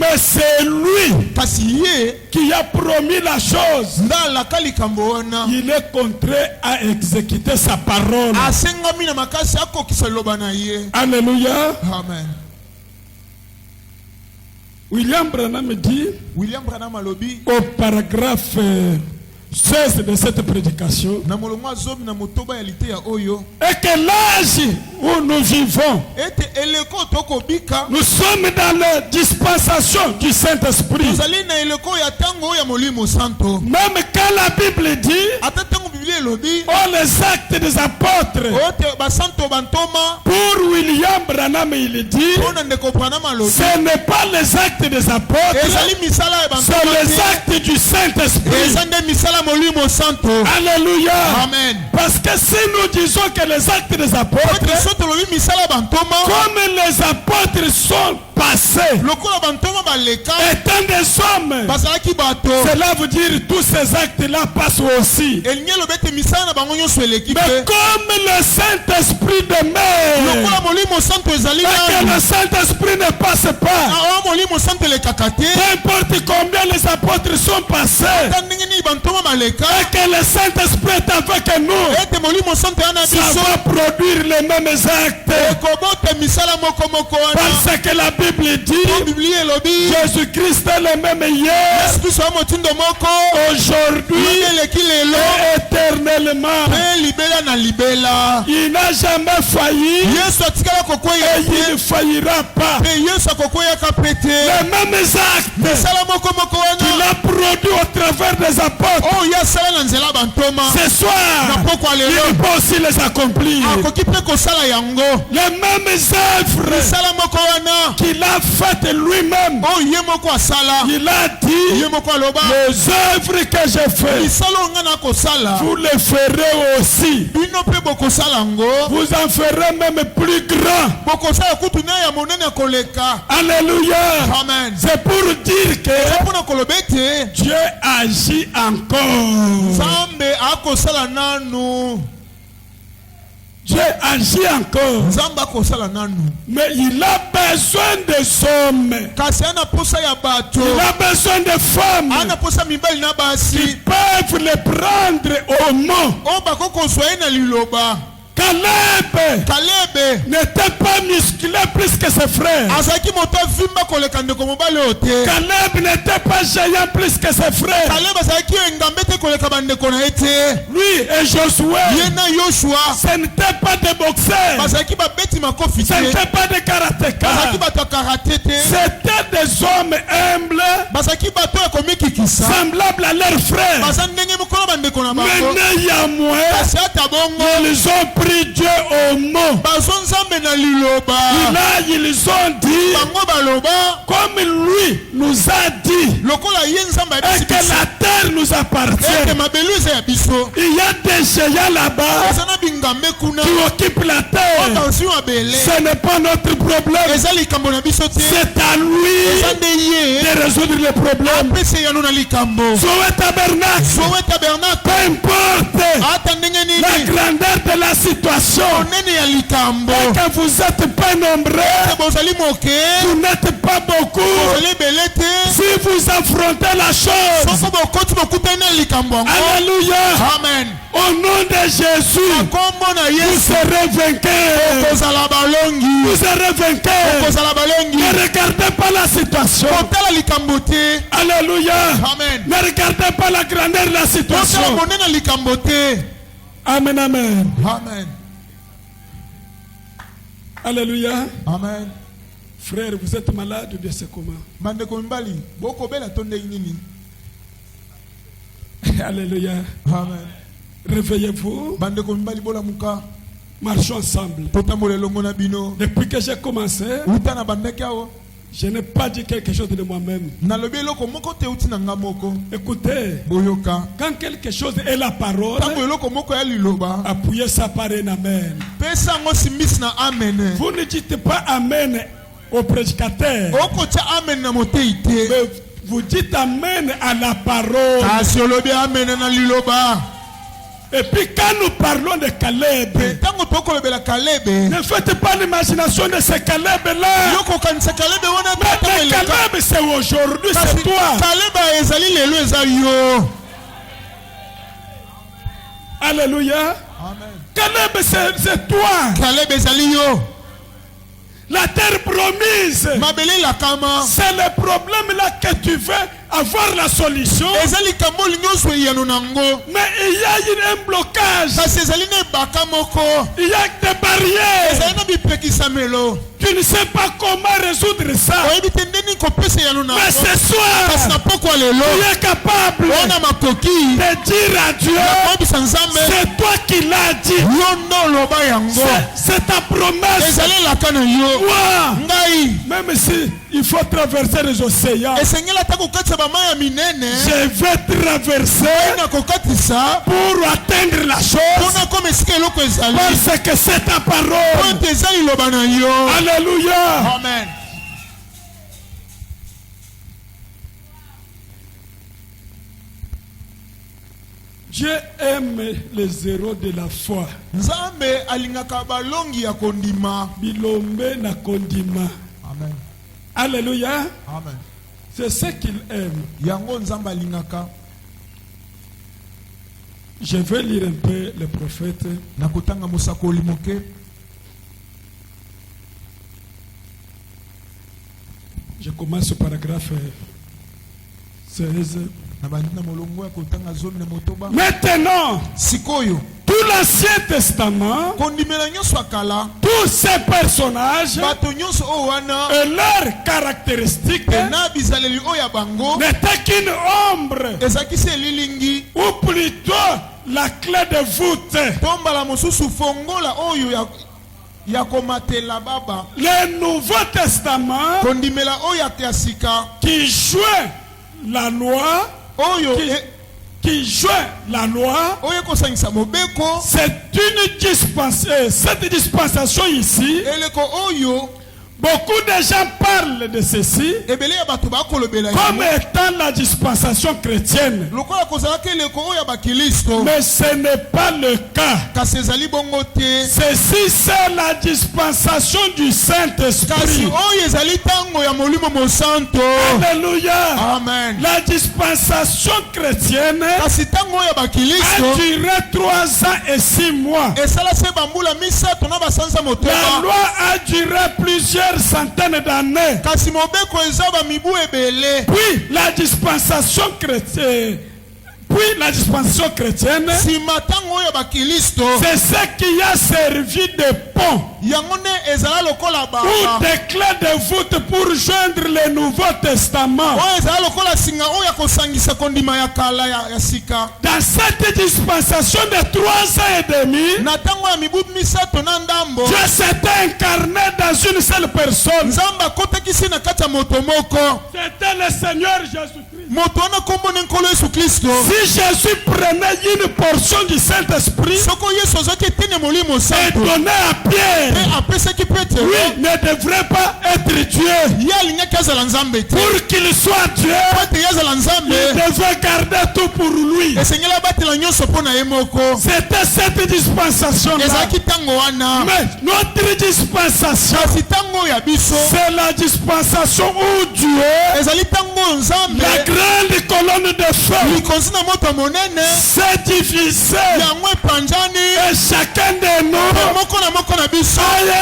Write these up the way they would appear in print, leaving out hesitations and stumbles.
Mais c'est lui qui a promis la chose. Il est contraint à exécuter sa parole. Alléluia. Amen. William Branham dit au paragraphe 16 de cette prédication et que l'âge où nous vivons, nous sommes dans la dispensation du Saint-Esprit. Même quand la Bible dit oh, les actes des apôtres, pour William Branham il dit ce n'est pas les actes des apôtres, c'est les actes du Saint-Esprit. Alléluia. Amen. Parce que si nous disons que les actes des apôtres, comme les apôtres sont passés, étant des hommes, cela veut dire tous ces actes-là passent aussi. Mais comme le Saint-Esprit demeure, et que le Saint-Esprit ne passe pas, peu importe combien les apôtres sont passés, et que le Saint-Esprit est avec nous, ça va produire les mêmes actes. Parce que la Bible dit Jésus-Christ est le même hier, aujourd'hui et éternellement. Il n'a jamais failli et il ne faillira pas. Les mêmes actes qu'il a produits au travers des apôtres, ce soir il peut aussi les accomplir. Les mêmes œuvres qu'il a faites lui-même, il a dit les œuvres que j'ai faites, vous les ferez aussi. Vous en ferez même plus grand. Alléluia. C'est pour dire que Dieu agit encore. Dieu agit encore. Mais il a besoin des hommes. Il a besoin de femmes qui peuvent les prendre au mot. Caleb n'était pas musclé plus que ses frères. Caleb n'était pas géant plus que ses frères. Lui et Josué, ce n'était pas des boxeurs, ce n'était pas des karatékas, c'était des hommes humbles, semblables à leurs frères. Maintenant il y a moins, ils ont pris Dieu au mot. Là ils ont dit comme lui nous a dit et que la terre nous appartient. Il y a des géants là-bas qui occupent la terre. Ce n'est pas notre problème, c'est à lui de résoudre les problèmes. Zoé Tabernacle, peu importe la grandeur de la situation, et que vous êtes pas nombreux, vous n'êtes pas beaucoup, si vous affrontez la chose, alléluia, Amen. au nom de Jésus, vous serez vainqueurs. Vous serez vainqueurs. Ne regardez pas la situation. Alléluia. Amen. Ne regardez pas la grandeur de la situation. Amen, amen. Amen. Alléluia. Amen. Frère, vous êtes malade ou bien c'est comment? Alléluia. Amen. Réveillez-vous. Marchons ensemble. Depuis que j'ai commencé, je n'ai pas dit quelque chose de moi-même. Écoutez, quand quelque chose est la parole, appuyez ça par un amen. Vous ne dites pas amen au prédicateur, mais vous dites amen à la parole. Et puis quand nous parlons de Caleb, ne faites pas l'imagination de ce Caleb-là. Mais Caleb, c'est aujourd'hui, c'est toi. Alléluia. Caleb, c'est toi. La terre promise, c'est le problème là que tu veux avoir la solution. Mais il y a un blocage. Il y a des barrières. Tu ne sais pas comment résoudre ça. Mais ce soir, tu es capable de dire à Dieu, c'est toi qui l'as dit. C'est ta promesse. Même si il faut traverser les océans, je vais traverser pour atteindre la chose. Parce que c'est ta parole. Alléluia. Amen. Dieu aime les zéros de la foi. Nzambe alingaka balongi ya kondima. Bilombe na kondima. Amen. Alléluia. Amen. C'est ce qu'il aime. Yango nzambe alingaka. Je vais lire un peu le prophète. Nakutanga musakoli moke. Je commence au paragraphe 16. Maintenant, tout l'Ancien Testament, tous ces personnages et leurs caractéristiques n'étaient qu'une ombre, ou plutôt la clé de voûte. Le Nouveau Testament qui jouait la loi, qui jouait la loi, c'est une dispensation. Cette dispensation ici, beaucoup de gens parlent de ceci comme étant la dispensation chrétienne. Mais ce n'est pas le cas. Ceci, c'est la dispensation du Saint-Esprit. Alléluia. Amen. La dispensation chrétienne a duré 3 ans et 6 mois. La loi a duré plusieurs centaines d'années. Puis la dispensation chrétienne, c'est ce qui a servi de pont ou de clé de voûte pour joindre le Nouveau Testament. Dans cette dispensation de 3 ans et demi, Dieu s'était incarné dans une seule personne. C'était le Seigneur Jésus-Christ. Si Jésus prenait une portion du Saint-Esprit et donnait à Pierre, lui ne devrait pas être Dieu. Pour qu'il soit Dieu, il devait garder tout pour lui. C'était cette dispensation-là. Mais notre dispensation, c'est la dispensation où Dieu, la grande colonne de feu, s'est divisé. Et chacun de nous a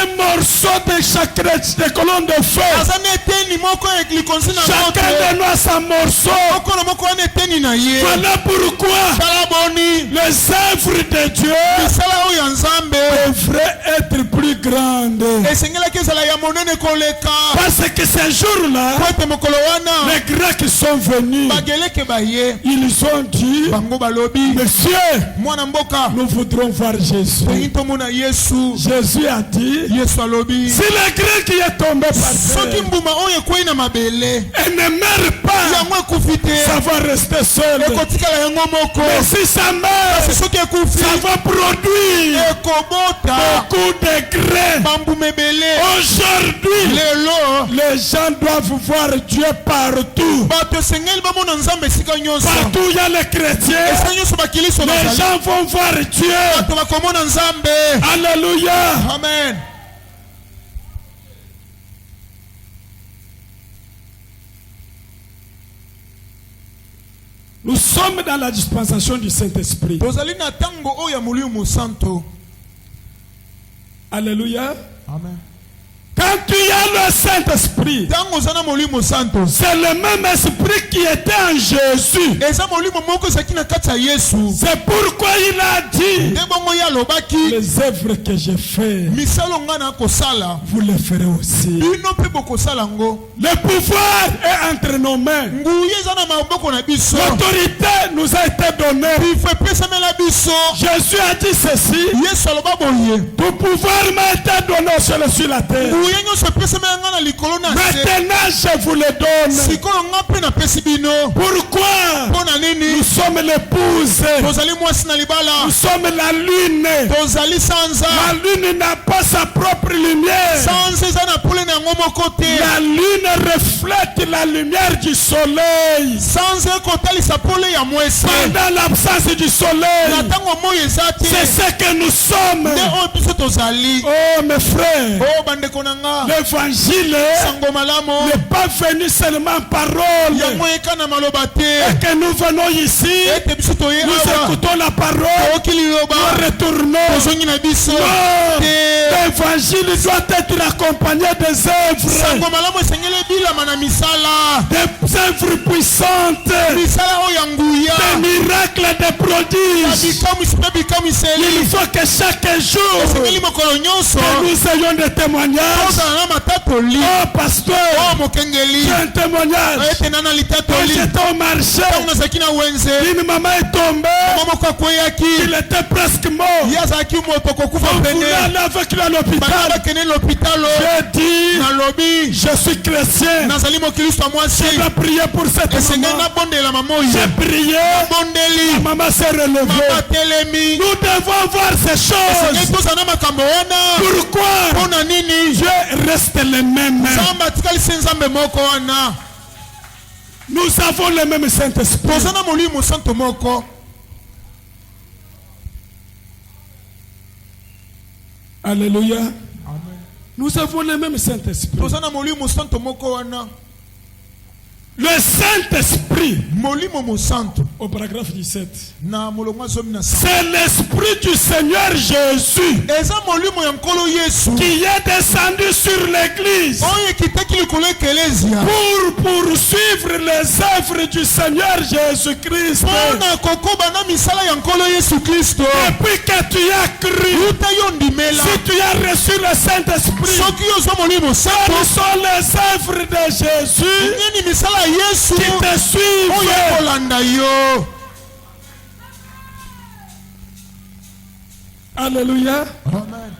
un morceau de chaque colonne de feu. Chacun de nous a sa morceau. Voilà pourquoi les œuvres de Dieu devraient être plus grandes. Parce que ces jours-là, les Grecs sont venus. Ils ont dit, Monsieur, nous voudrons voir Jésus. Jésus a dit, si le Grec qui est tombé par terre et ne meurt pas, ça va rester seul. Mais si ça meurt, ça va produire beaucoup de grains. Aujourd'hui, les gens doivent voir Dieu partout. partout. Partout il y a les chrétiens. Les gens vont voir Dieu. Alléluia. Amen. Nous sommes dans la dispensation du Saint-Esprit. Alléluia. Amen. Quand tu as le Saint-Esprit, c'est le même esprit qui était en Jésus. C'est pourquoi il a dit, les œuvres que j'ai faites, vous les ferez aussi. Le pouvoir est entre nos mains. L'autorité nous a été donnée. Jésus a dit ceci, tout pouvoir m'a été donné sur la terre. Maintenant je vous le donne. Pourquoi? Nous sommes l'épouse. Nous sommes la lune. La lune n'a pas sa propre lumière. La lune reflète la lumière du soleil. Pendant l'absence du soleil, c'est ce que nous sommes. Oh mes frères, l'évangile n'est pas venu seulement en parole. Et que nous venons ici, nous écoutons la parole, nous retournons. L'évangile doit être accompagné des œuvres. Des œuvres puissantes, des miracles, des prodiges. Il faut que chaque jour que nous ayons des témoignages. Oh pasteur, j'ai un témoignage. Quand j'étais au marché, une maman est tombée. Il était presque mort. On voulait aller avec lui à l'hôpital. J'ai dit, je suis chrétien. Je dois prier pour cette maman. J'ai prié. La maman s'est relevée. Nous devons voir ces choses. Pourquoi Dieu reste le même? Nous avons le même Saint-Esprit. Alléluia. Amen. Nous avons le même Saint-Esprit. Le Saint-Esprit, au paragraphe 17, c'est l'Esprit du Seigneur Jésus qui est descendu sur l'Église pour poursuivre les œuvres du Seigneur Jésus-Christ. Depuis que tu as cru, si tu as reçu le Saint-Esprit, quelles sont les œuvres de Jésus qui te suivent? Alléluia. Amen.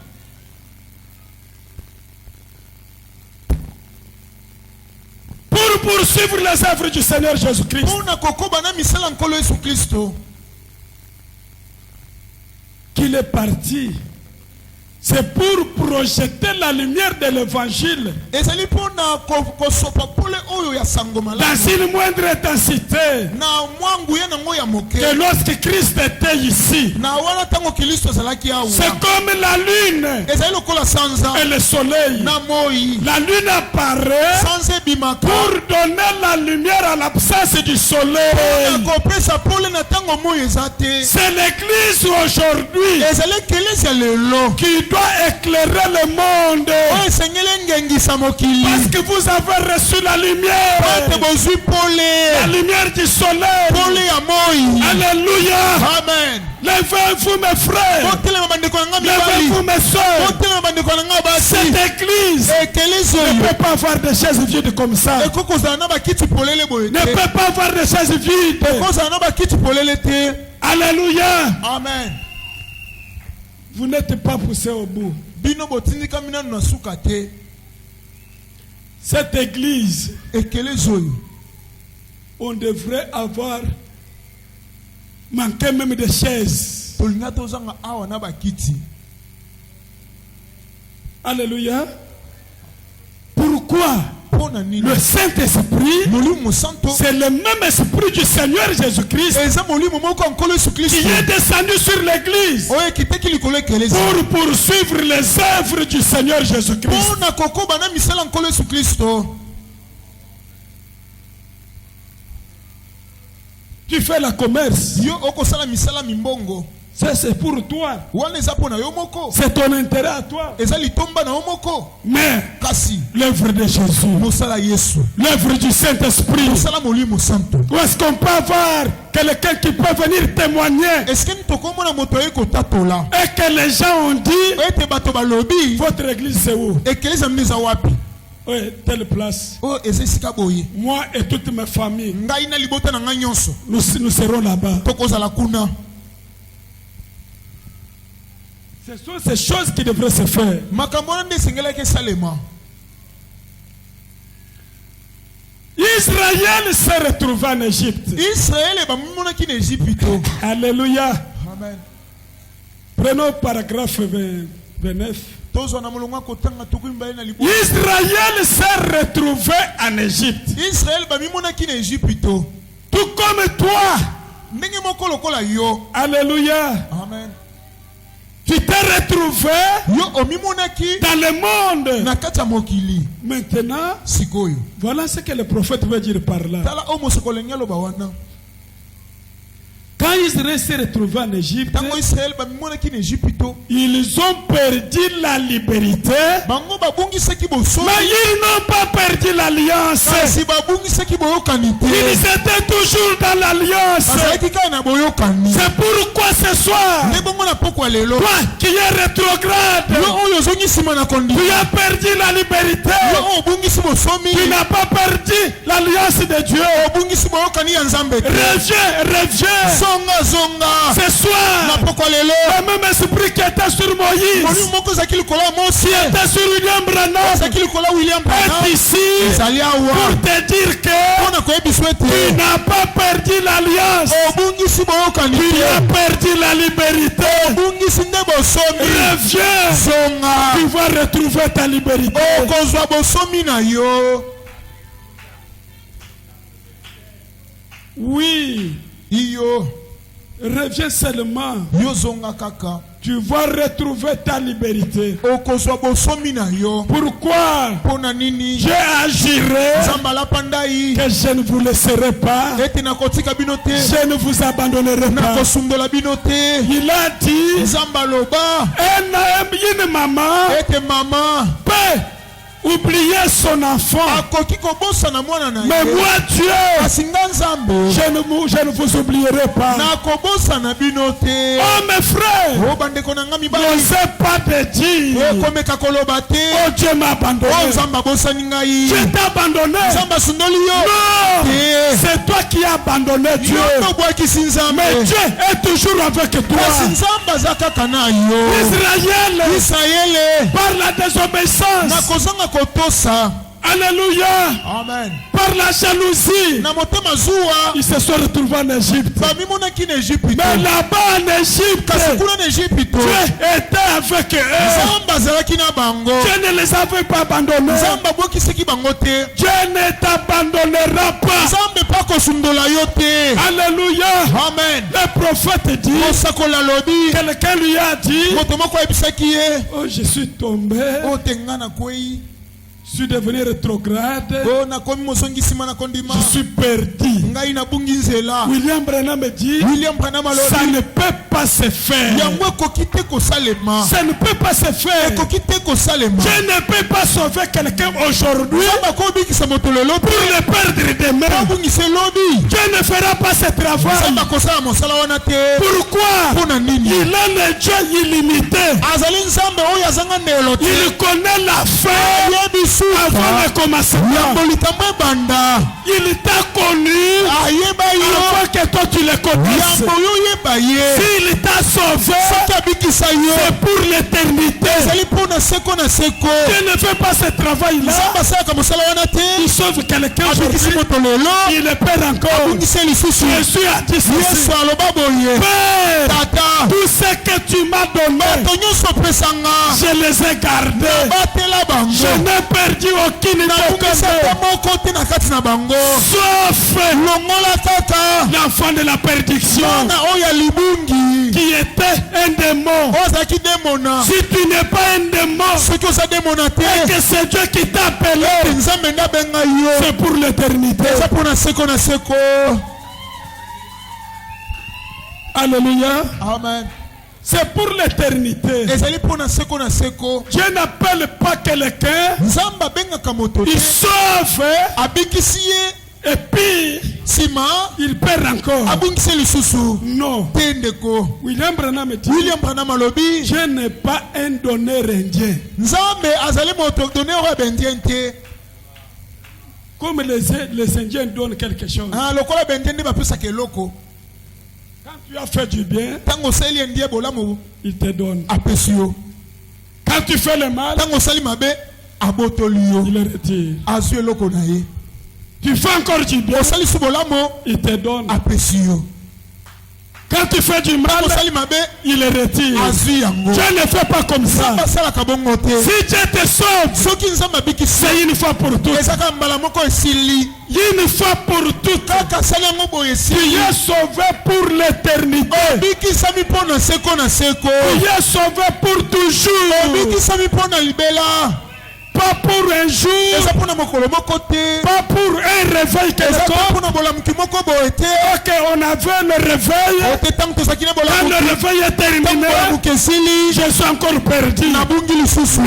Pour poursuivre les œuvres du Seigneur Jésus-Christ. Qu'il est parti. C'est pour projeter la lumière de l'évangile dans une moindre intensité que lorsque Christ était ici. C'est comme la lune et le soleil. La lune apparaît pour donner la lumière à l'absence du soleil. C'est l'église aujourd'hui qui doit éclairer le monde. Parce que vous avez reçu la lumière. La lumière du soleil. Alléluia. Amen. Levez-vous mes frères. Levez-vous mes soeurs. Cette église ne peut pas avoir des chaises vides comme ça. Ne peut pas avoir des chaises vides. Alléluia. Amen. Vous n'êtes pas poussé au bout. Cette église, on devrait avoir manqué même de chaises. Alléluia. Pourquoi? Le Saint-Esprit, c'est le même esprit du Seigneur Jésus-Christ qui est descendu sur l'église pour poursuivre les œuvres du Seigneur Jésus-Christ. Tu fais la commerce. Ça c'est pour toi. C'est ton intérêt à toi. Mais l'œuvre de Jésus, l'œuvre du Saint-Esprit, où est-ce qu'on peut avoir quelqu'un qui peut venir témoigner et que les gens ont dit votre église c'est où? Oui, telle place. Moi et toute ma famille, nous serons là-bas. Ce sont ces choses qui devraient se faire. Israël s'est retrouvé en Égypte. Alléluia. Amen. Prenons paragraphe 29. Israël s'est retrouvé en Égypte. Tout comme toi. Alléluia. Amen. Tu t'es retrouvé dans le monde. Maintenant, voilà ce que le prophète veut dire par là. Quand Israël s'est retrouvé en Égypte, ils ont perdu la liberté, mais ils n'ont pas perdu l'alliance. Ils étaient toujours dans l'alliance. C'est pourquoi ce soir, toi qui es rétrograde, tu as perdu la liberté, tu n'as pas perdu l'alliance de Dieu. Reviens. Ce soir, le même esprit qui était sur Moïse, qui était sur William Branham, est ici pour te dire que tu n'as pas perdu l'alliance, tu as perdu la liberté. Reviens, tu vas retrouver ta liberté. Oui. Reviens seulement. Tu vas retrouver ta liberté. Pourquoi Dieu agirait que je ne vous laisserai pas, je ne vous abandonnerai pas. Il a dit une maman peut oublier son enfant, mais moi Dieu, je ne vous oublierai pas. Oh mes frères, n'osez pas te dire oh Dieu m'a abandonné, Dieu t'a abandonné. Non, c'est toi qui as abandonné Dieu, mais Dieu est toujours avec toi. Israël, par la désobéissance, alléluia. Amen. Par la jalousie, ils se sont retrouvés en Égypte. Mais là-bas en Égypte, Dieu était avec eux. Dieu ne les avait pas abandonnés. Dieu ne t'abandonnera pas. Alléluia. Amen. Le prophète dit, quelqu'un lui a dit, oh je suis tombé, je suis devenu rétrograde, je suis perdu. William Branham dit, ça ne peut pas se faire. Ça ne peut pas se faire. Dieu ne peut pas sauver quelqu'un aujourd'hui pour le perdre demain. Dieu ne fera pas ce travail. Pourquoi? Il a le Dieu illimité. Il connaît la fin avant le commencement. Il t'a connu avant que toi tu le connaisses. kobomba ye. S'il t'a sauvé, Soki abikisa yo. c'est pour l'éternité. Ezali mpona seko na seko. Dieu ne fait pas ce travail-là. Nzambe asalaka mosala wana te. Il sauve quelqu'un Abikisi aujourd'hui. moto lelo. Il le perd encore. Abungisi lisusu. Jésus a dit ceci. Yesu aloba boye. Père, Tata. tout ce que tu m'as donné, Bato nyonso opesanga. je les ai gardés. Batela bango. Je n'ai perdu aucune Nabungisa de te moko te na kati na bango. sauf Longola kaka. l'enfant de la perdition Mwana oyo ya libungi. qui était un démon. Oyo azalaki demona. Si tu n'es pas un démon Soki oza demona te. et que c'est Dieu qui t'a appelé, Nzambe nde abenga yo. c'est pour l'éternité. Eza mpona seko na seko. Alléluia. Amen. C'est pour l'éternité. Ezali mpona seko na seko. Dieu n'appelle pas quelqu'un, Nzambe abengaka moto te. il sauve Abikisi ye. et puis Nsima il perd encore. abungisi lisusu. Non. Te ndeko. William Branham dit, William Branham alobi. Dieu n'est pas un donneur indien. Nzambe azali moto donner oyo bendien te. Comme les Indiens donnent quelque chose. Lokola bendien nde bapesaka eloko. Quand tu as fait du bien, Ntango osali endie bolamu il te donne. apesi yo. Quand tu fais le mal, Ntango osali mabe abotoli yo. il le retire. Azwi eloko na ye. Tu fais encore du bien, Osali su bolamu il te donne. apesi yo. Quand tu fais du mal, Ntango osali mabe il le retire. azwi yango. Dieu ne fait pas comme ça. Nzambe asalaka bongo te. Si Dieu te sauve, Soki Nzambe abikisi c'est une fois pour toutes. ezaka mbala moko esili. Une fois pour toutes. Kaka asali yango boye Tu esili. es sauvé pour l'éternité. Obikisami mpona seko na seko. Tu es sauvé pour toujours. Obikisami mpona libela. Pas pour un jour. Eza mpona mokolo moko te. Pas pour un réveil Eza quelconque. mpona bolamuki moko boye te. Ok, on avait le réveil. Ote ntango tozalaki na Quand le bolamuki. réveil est Ntango terminé, bolamuki esili. je suis encore perdu. Nabungi lisusu.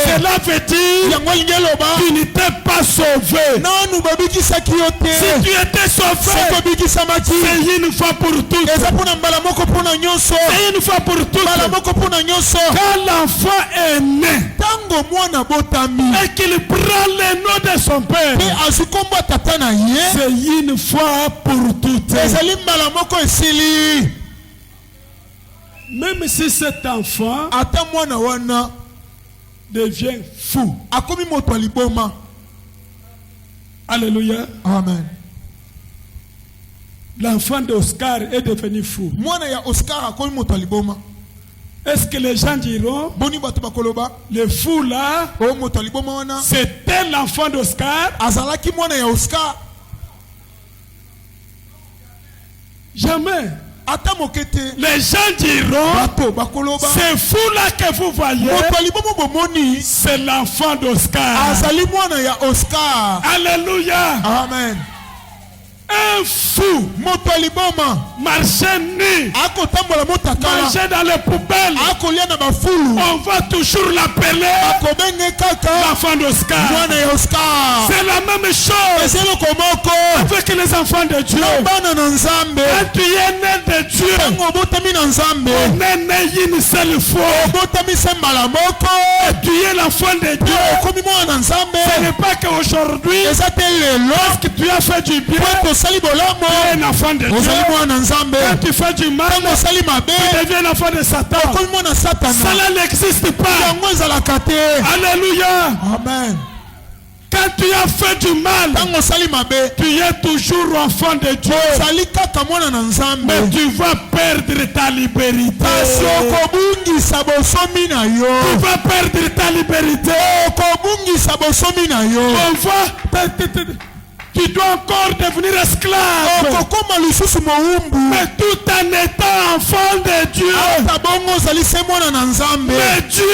Cela veut dire Yango alingi eloba. tu n'étais pas sauvé. Nanu babikisaki yo te. Si tu étais sauvé, Soki obikisamaki. c'est une fois pour toutes. Eza mpona mbala moko mpona nyonso. C'est une fois pour Mbala toutes. moko mpona nyonso. Quand l'enfant est né Ntango mwana botami. et qu'il prend le nom de son père, Pe azwi kombo ya tata na ye. c'est une fois pour toutes. Ezali mbala moko esili. Même si cet enfant Ata mwana wana devient fou. akomi moto ya liboma. Alléluia. Amen. L'enfant d'Oscar est devenu fou. Mwana ya Oscar akomi moto ya liboma. Est-ce que les gens diront, Boni bato bakoloba. le fou là, O moto ya liboma wana. c'était l'enfant d'Oscar? Azalaki mwana ya Oscar. Jamais. Ata moke te. Les gens diront, Bato bakoloba. ce fou là que vous voyez, Moto ya liboma bomoni. c'est l'enfant d'Oscar. Azali mwana ya Oscar. Alléluia. Amen. Un fou Moto ya liboma. marchait nu, Akotambola motakala. marchait dans les poubelles. Akolia na bafulu. On va toujours l'appeler Akobenge kaka. l'enfant d'Oscar. Mwana ya Oscar. C'est la même chose Ezelo komoko. avec les enfants de Dieu. Bana na Nzambe. Quand tu es né de Dieu, Tango obotami na Nzambe. on est né une seule fois. Obotami se mbala moko. Et tu es l'enfant de Dieu. Okomi mwana na Ce Nzambe. n'est pas qu'aujourd'hui, Eza te lelo. parce que tu as fait du bien, Po tosali bolamo. tu es un enfant de Dieu. Ozali mwana na Nzambe. Quand tu fais du mal, Tango osali mabe. tu deviens un enfant de Satan. Okomi mwana Satana. Cela n'existe pas. Yango ezalaka te. Alléluia. Amen. Quand tu as fait du mal, Tango osali mabe. tu es toujours enfant de Dieu. Ozali kaka mwana na Nzambe. Mais tu vas perdre ta liberté. Kasi okobungisa bosomi na Tu yo. vas perdre ta liberté. Okobungisa bosomi na yo. On va... Tu dois encore devenir esclave. Okokoma lisusu mowumbu. Mais tout en étant enfant de Dieu. Ata bongo ozali se mwana na Nzambe. Mais Dieu,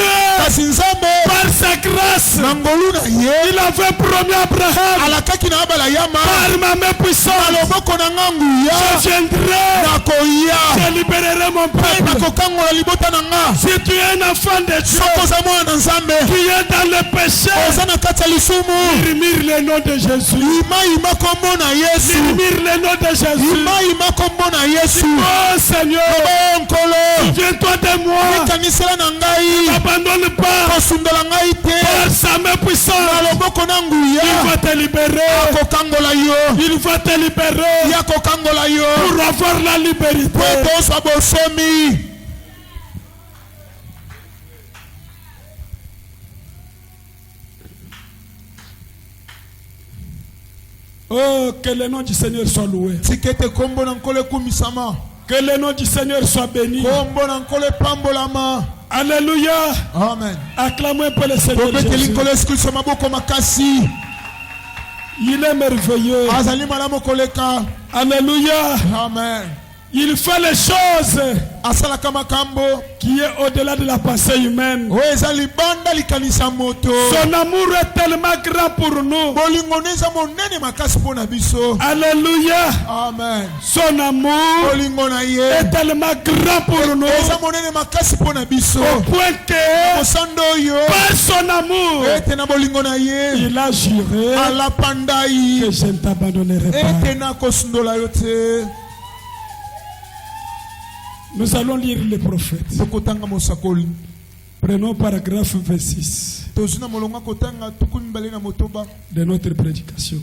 Kasi Nzambe par sa grâce, na ngolu na ye il avait promis à Abraham, alakaki na abala yama. par ma main Na puissante, loboko na ngangu je ya viendrai, nakoya. je libérerai mon Mpe peuple. nakokangola libota na nga. Si tu es un enfant de Dieu, Soko oza mwana na Nzambe. tu es dans le péché, Oza na kati ya lisumu. murmure le nom de Jésus. Imai ima kombo na Yesu. Murmure le nom de Jésus. Ima kombo na Yesu. Oh Seigneur, Nkolo. souviens-toi de moi. Kanisela na ngai. N'abandonne pas. Kosundola ngai te. Par sa main puissante. Loboko na nguya. Il va te libérer. Kokangola yo. Il va te libérer. Ya kokangola yo. Pour avoir la liberté. Po sa bosomi. Oh, que le nom du Seigneur soit loué. Tikete kombo na nkole kumisama. Que le nom du Seigneur soit béni. Kombo na nkole pambolama. Alléluia. Amen. Acclamez pour le Seigneur Jésus. Il est merveilleux. Alléluia. Amen. Il fait les choses qui est au-delà de la pensée humaine. Son amour est tellement grand pour nous. Alléluia. Amen. Son amour est tellement grand pour nous. Au point que par son amour, il a juré que je ne t'abandonnerai pas. Nous allons lire les prophètes. Prenons paragraphe 26 de notre prédication.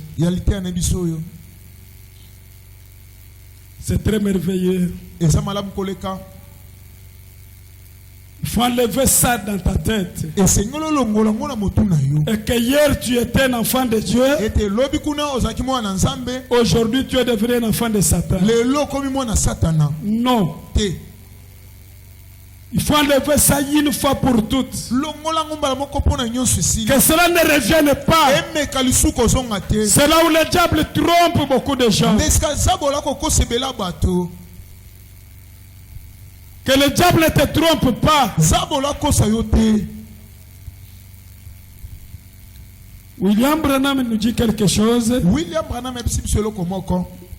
C'est très merveilleux. Il faut enlever ça dans ta tête. Et que hier tu étais un enfant de Dieu. Aujourd'hui tu es devenu un enfant de Satan. Non. Il faut enlever ça une fois pour toutes. Que cela ne revienne pas. C'est là où le diable trompe beaucoup de gens. Que le diable ne te trompe pas. William Branham nous dit quelque chose.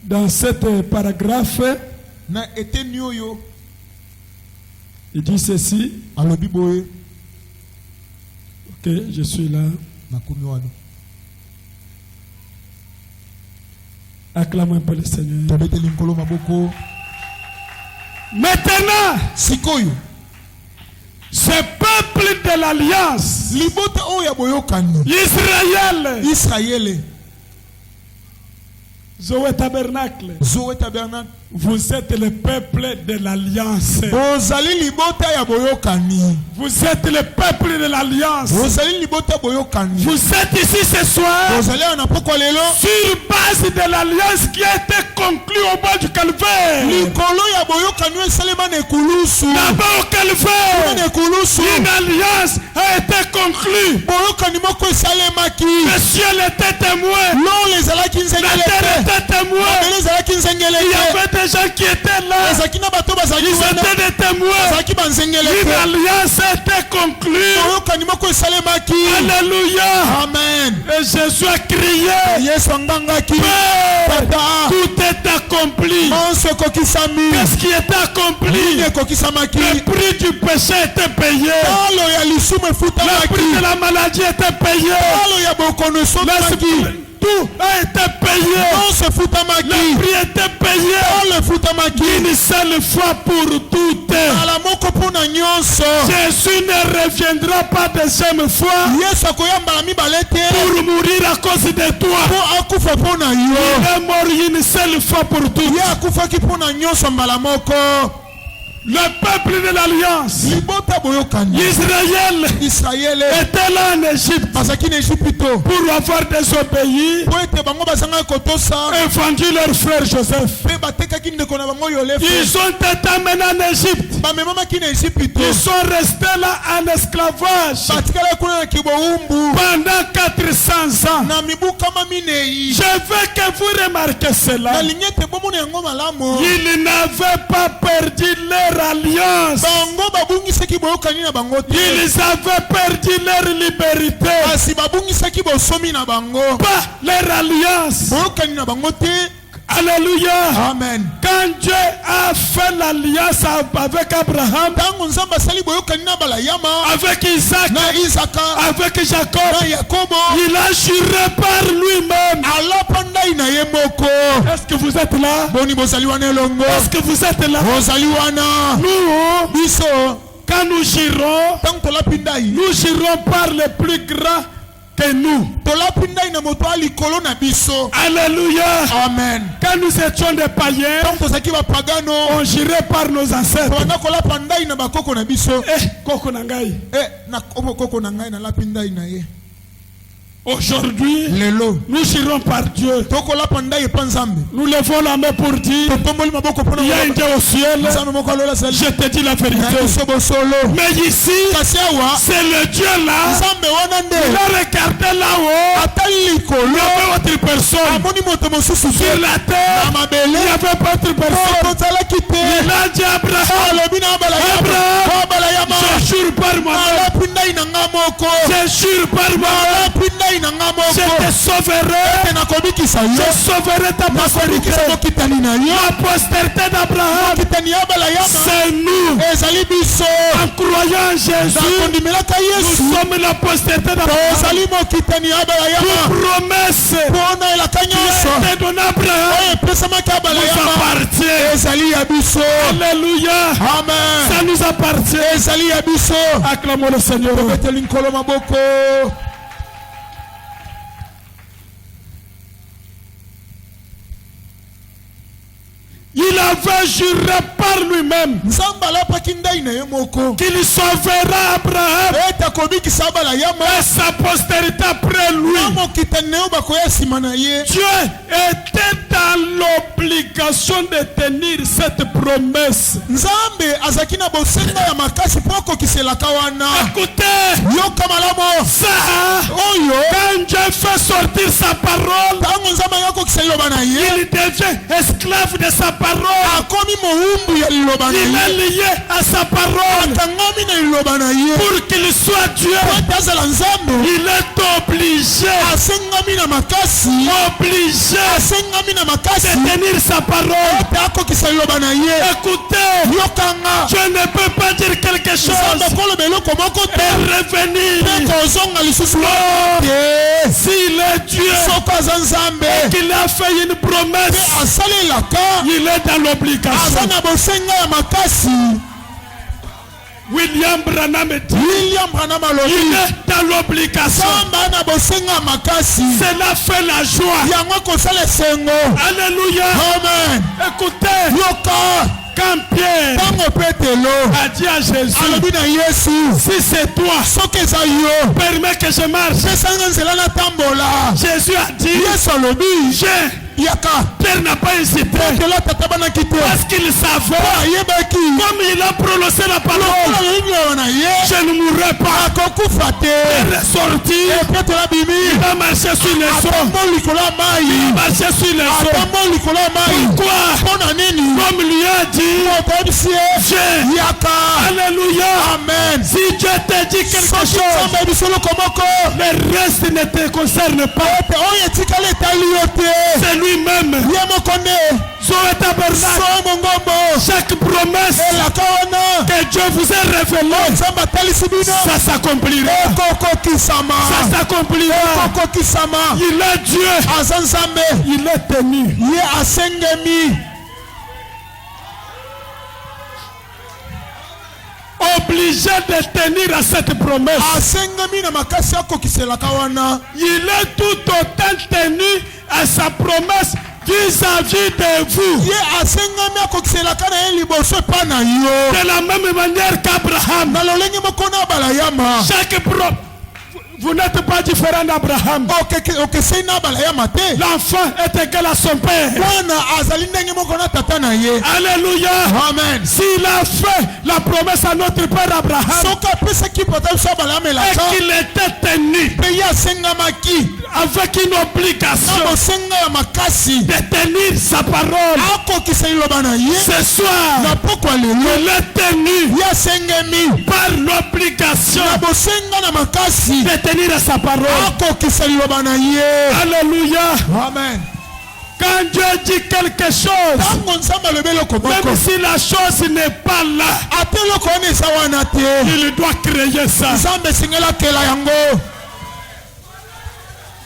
Dans cette paragraphe, il dit ceci. Ok, je suis là. Acclamons un peu le Seigneur. Maintenant, ce peuple de l'alliance, Israël, Zoé Tabernacle, vous êtes le peuple de l'alliance. Vous êtes le peuple de l'alliance. Vous êtes ici ce soir sur base de l'alliance qui a été conclue au bas du calvaire. D'abord au calvaire, une alliance a été conclue. Le ciel était témoin. La terre était témoin. Il y avait des gens qui étaient là. Ils étaient des témoins. Une alliance a été conclue. Alléluia. Amen. Et Jésus a crié. Père, tout est accompli. Qu'est-ce qui est accompli? Le prix du péché était payé. Le prix de la maladie était payé. Tout a été payé. Le prix était payé. Une seule fois pour toutes. Jésus ne reviendra pas deuxième fois pour mourir à cause de toi. Il est mort une seule fois pour toutes. Le peuple de l'alliance, Israël, était là en Égypte pour avoir désobéi et vendu leur frère Joseph. Ils ont été amenés en Égypte. Ils sont restés là en esclavage pendant 400 ans. Je veux que vous remarquiez cela. Ils n'avaient pas perdu leur alliance. Ils avaient perdu leur liberté. Pas leur alliance. Alléluia. Amen. Quand Dieu a fait l'alliance avec Abraham, Tango nzamba sali boyokani na balayama avec Isaac, na Isaka, avec Jacob, na Yakobo, il a juré par lui-même. alapandai na ye moko. Est-ce que vous êtes là? Boni bozali wana elongo. Est-ce que vous êtes là? Bozali wana. Nous, Biso. quand nous jurons, Tango tolapindai. nous jurons par le plus grand que nous. Tolapindai na moto alikolo na biso. Alléluia. Amen. Quand nous étions des païens, Tango tozaki bapagano. on jurait par nos ancêtres. Tolanda kolapandai na bakoko na biso. Koko na ngai. Na koko na ngai na lapindai na ye. Aujourd'hui, Lelo. nous jurons par Dieu. Tokola pandai epanzambe. Nous levons la main pour dire, il y a un Dieu au ciel. Je te dis la vérité. Mais ici, c'est le Dieu là. Il a regardé là-haut. Il y avait autre personne. Sur la terre, il n'y avait pas autre personne. Il a dit à Abraham, je jure par moi-même. Je jure par moi-même. Je te sauverai. Je sauverai ta postérité. La postérité d'Abraham, c'est nous. En croyant en Jésus, nous sommes la postérité d'Abraham. Toute promesse qui a été donnée à Abraham nous appartient. Alléluia. Ça nous appartient. Acclamons le Seigneur. Il avait juré par lui-même qu'il sauvera Abraham et sa postérité après lui. Dieu était dans l'obligation de tenir cette promesse. Écoutez, ça, quand Dieu fait sortir sa parole, il devient esclave de sa parole. Il est lié à sa parole. Pour qu'il soit Dieu, il est obligé de tenir sa parole. Écoutez, Dieu ne peut pas dire quelque chose et revenir. S'il est Dieu et qu'il a fait une promesse, il est dans l'obligation. William Branham dit, il est dans l'obligation. Cela fait la joie. Alléluia. Écoutez, quand Pierre a dit à Jésus, si c'est toi, permets que je marche. Jésus a dit, Pierre n'a pas hésité parce qu'il savait, comme il a prononcé la parole, je ne mourrai pas. Il est sorti, il va marcher sur les eaux. Il va marcher sur les eaux. Pourquoi? Comme lui a dit, alléluia. Amen. Si Dieu te dit quelque chose, le reste ne te concerne pas. C'est lui-même. Chaque promesse que Dieu vous a révélée, ça s'accomplira. Ça s'accomplira. Il est Dieu. Il est tenu. Obligé de tenir à cette promesse. Il est tout autant tenu à sa promesse vis-à-vis de vous. De la même manière qu'Abraham. Chaque promesse. Vous n'êtes pas différent d'Abraham. L'enfant est égal à son père. Alléluia. Amen. S'il a fait la promesse à notre père Abraham et qu'il était tenu avec une obligation de tenir sa parole, ce soir il est tenu par l'obligation de tenir à sa parole. Alléluia. Amen. Quand Dieu dit quelque chose, même si la chose n'est pas là, il doit créer ça.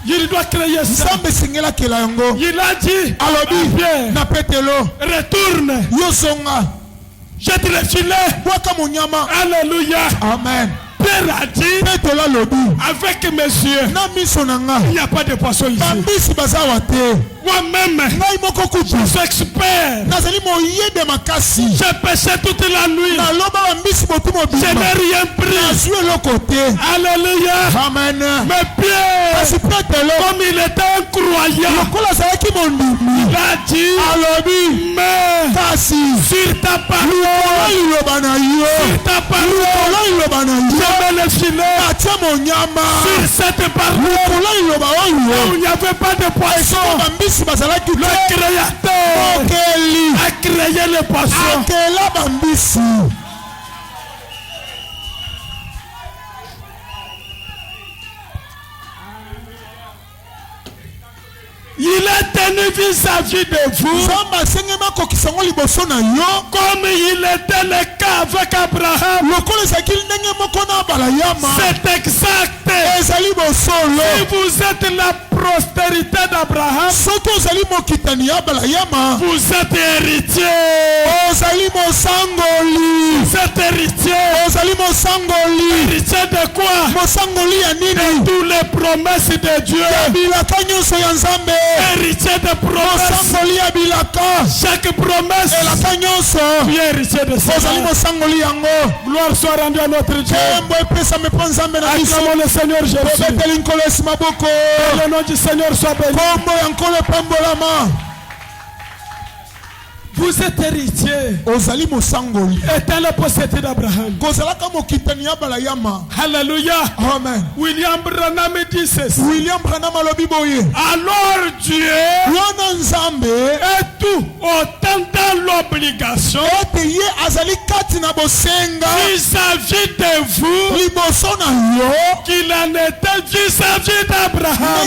Il doit créer ça. Il a dit à Pierre, retourne. Jette le filet. Alléluia. Amen. Pierre a dit, avec mes yeux, il n'y a pas de poisson ici. Moi-même, je suis expert. J'ai pêché toute la nuit. Je n'ai rien pris. Alléluia. Amen. Mais Pierre, comme il était incroyable, il a dit, mais sur ta parole, sur ta parole, je mets le filet sur cette parole où il n'y avait pas de poisson. Le créateur a créé le poisson. Il est tenu vis-à-vis de vous comme il était le cas avec Abraham. C'est exact. Si vous êtes la postérité d'Abraham, vous êtes héritier. Vous êtes héritier. Héritier de quoi? De toutes les promesses de Dieu. Héritier de promesses. Chaque promesse, tu es héritier de ça. Gloire soit rendue à notre Dieu. Acclamons le Seigneur Jésus. Le nom du Seigneur soit béni. Vous êtes héritier. Étant la postérité d'Abraham. Alléluia. Amen. William Branham dit ceci. Alors Dieu est tout autant dans l'obligation vis-à-vis de vous qu'il en était vis-à-vis d'Abraham.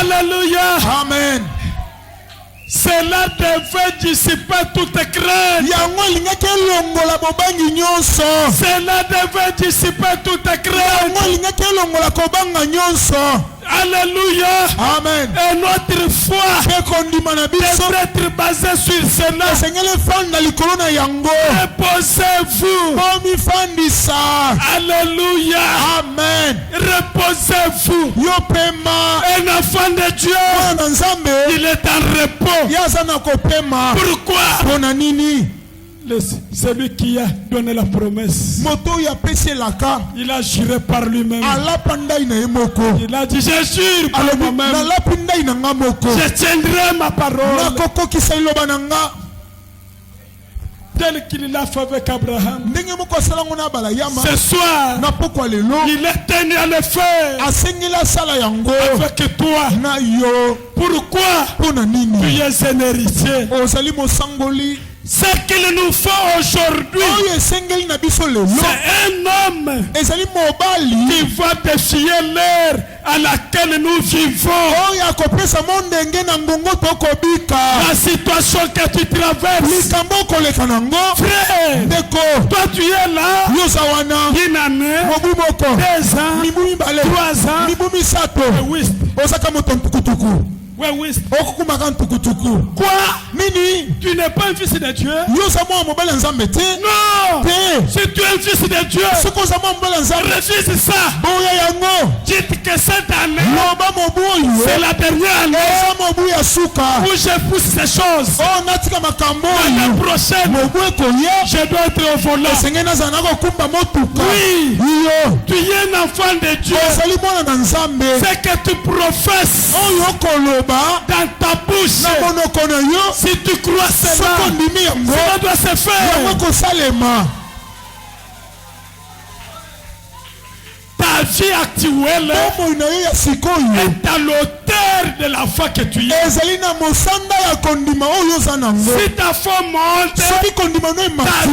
Alléluia. Amen. Cela devait dissiper toute crainte. Cela devait dissiper toute crainte. Alléluia. Amen. Et notre foi devrait être basée sur cela. Reposez-vous. Alléluia. Amen. Reposez-vous. Un enfant de Dieu, il est en repos. Pourquoi? Celui qui a donné la promesse, il a juré par lui-même. Il a dit, je jure par moi-même, je tiendrai ma parole. Tel qu'il l'a fait avec Abraham. Ce soir, il est tenu à le faire avec toi. Pourquoi? Tu es un héritier. Ce qu'il nous faut aujourd'hui, c'est un homme qui va défier l'ère à laquelle nous vivons. La situation que tu traverses, frère, toi tu es là, une année, 2 ans, 3 ans. Quoi? Tu n'es pas un fils de Dieu? Non. Si tu es un fils de Dieu, refuse ça. Dites que cette année, c'est la dernière année où je pousse ces choses. L'année prochaine, je dois être au volant. Oui. Tu es un enfant de Dieu. C'est que tu professes dans ta bouche. Si tu crois cela, cela doit se faire. Ta vie actuelle est à l'auteur de la foi que tu es. Si ta foi monte, ta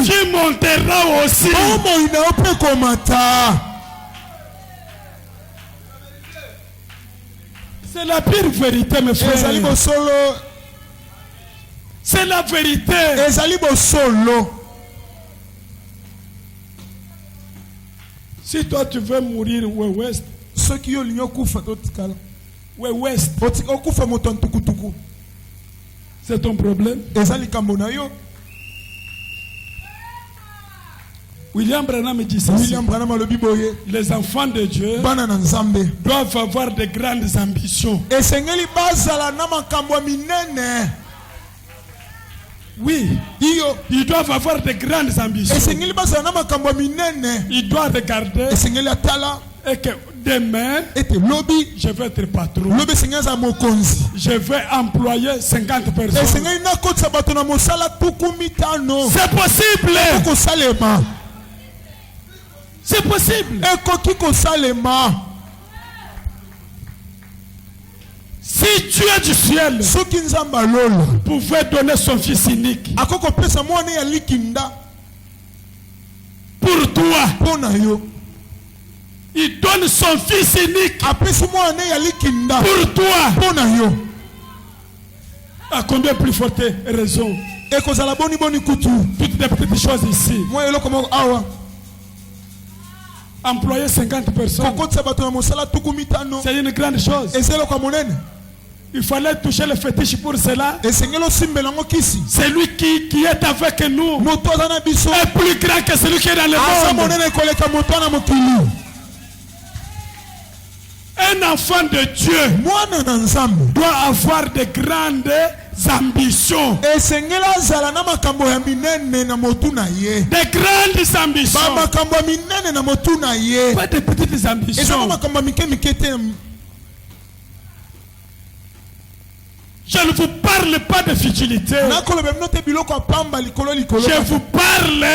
vie montera aussi. C'est la pire vérité, mes frères. C'est la vérité. Si toi tu veux mourir au ouest, c'est ton problème. William Branham dit ceci. Les enfants de Dieu doivent avoir de grandes ambitions. Oui, ils doivent avoir de grandes ambitions. Ils doivent regarder et que demain, je vais être patron. Je vais employer 50 personnes. C'est possible. C'est possible. Si Dieu du ciel pouvait donner son fils unique pour toi, il donne son fils unique pour toi. À combien plus forte raison? Toutes les petites choses ici. Employer 50 personnes, c'est une grande chose. Il fallait toucher le fétiche pour cela. C'est lui qui est avec nous est plus grand que celui qui est dans le monde. Un enfant de Dieu doit avoir de grandes ambitions. De grandes ambitions. Pas de petites ambitions. Je ne vous parle pas de futilité. Je vous parle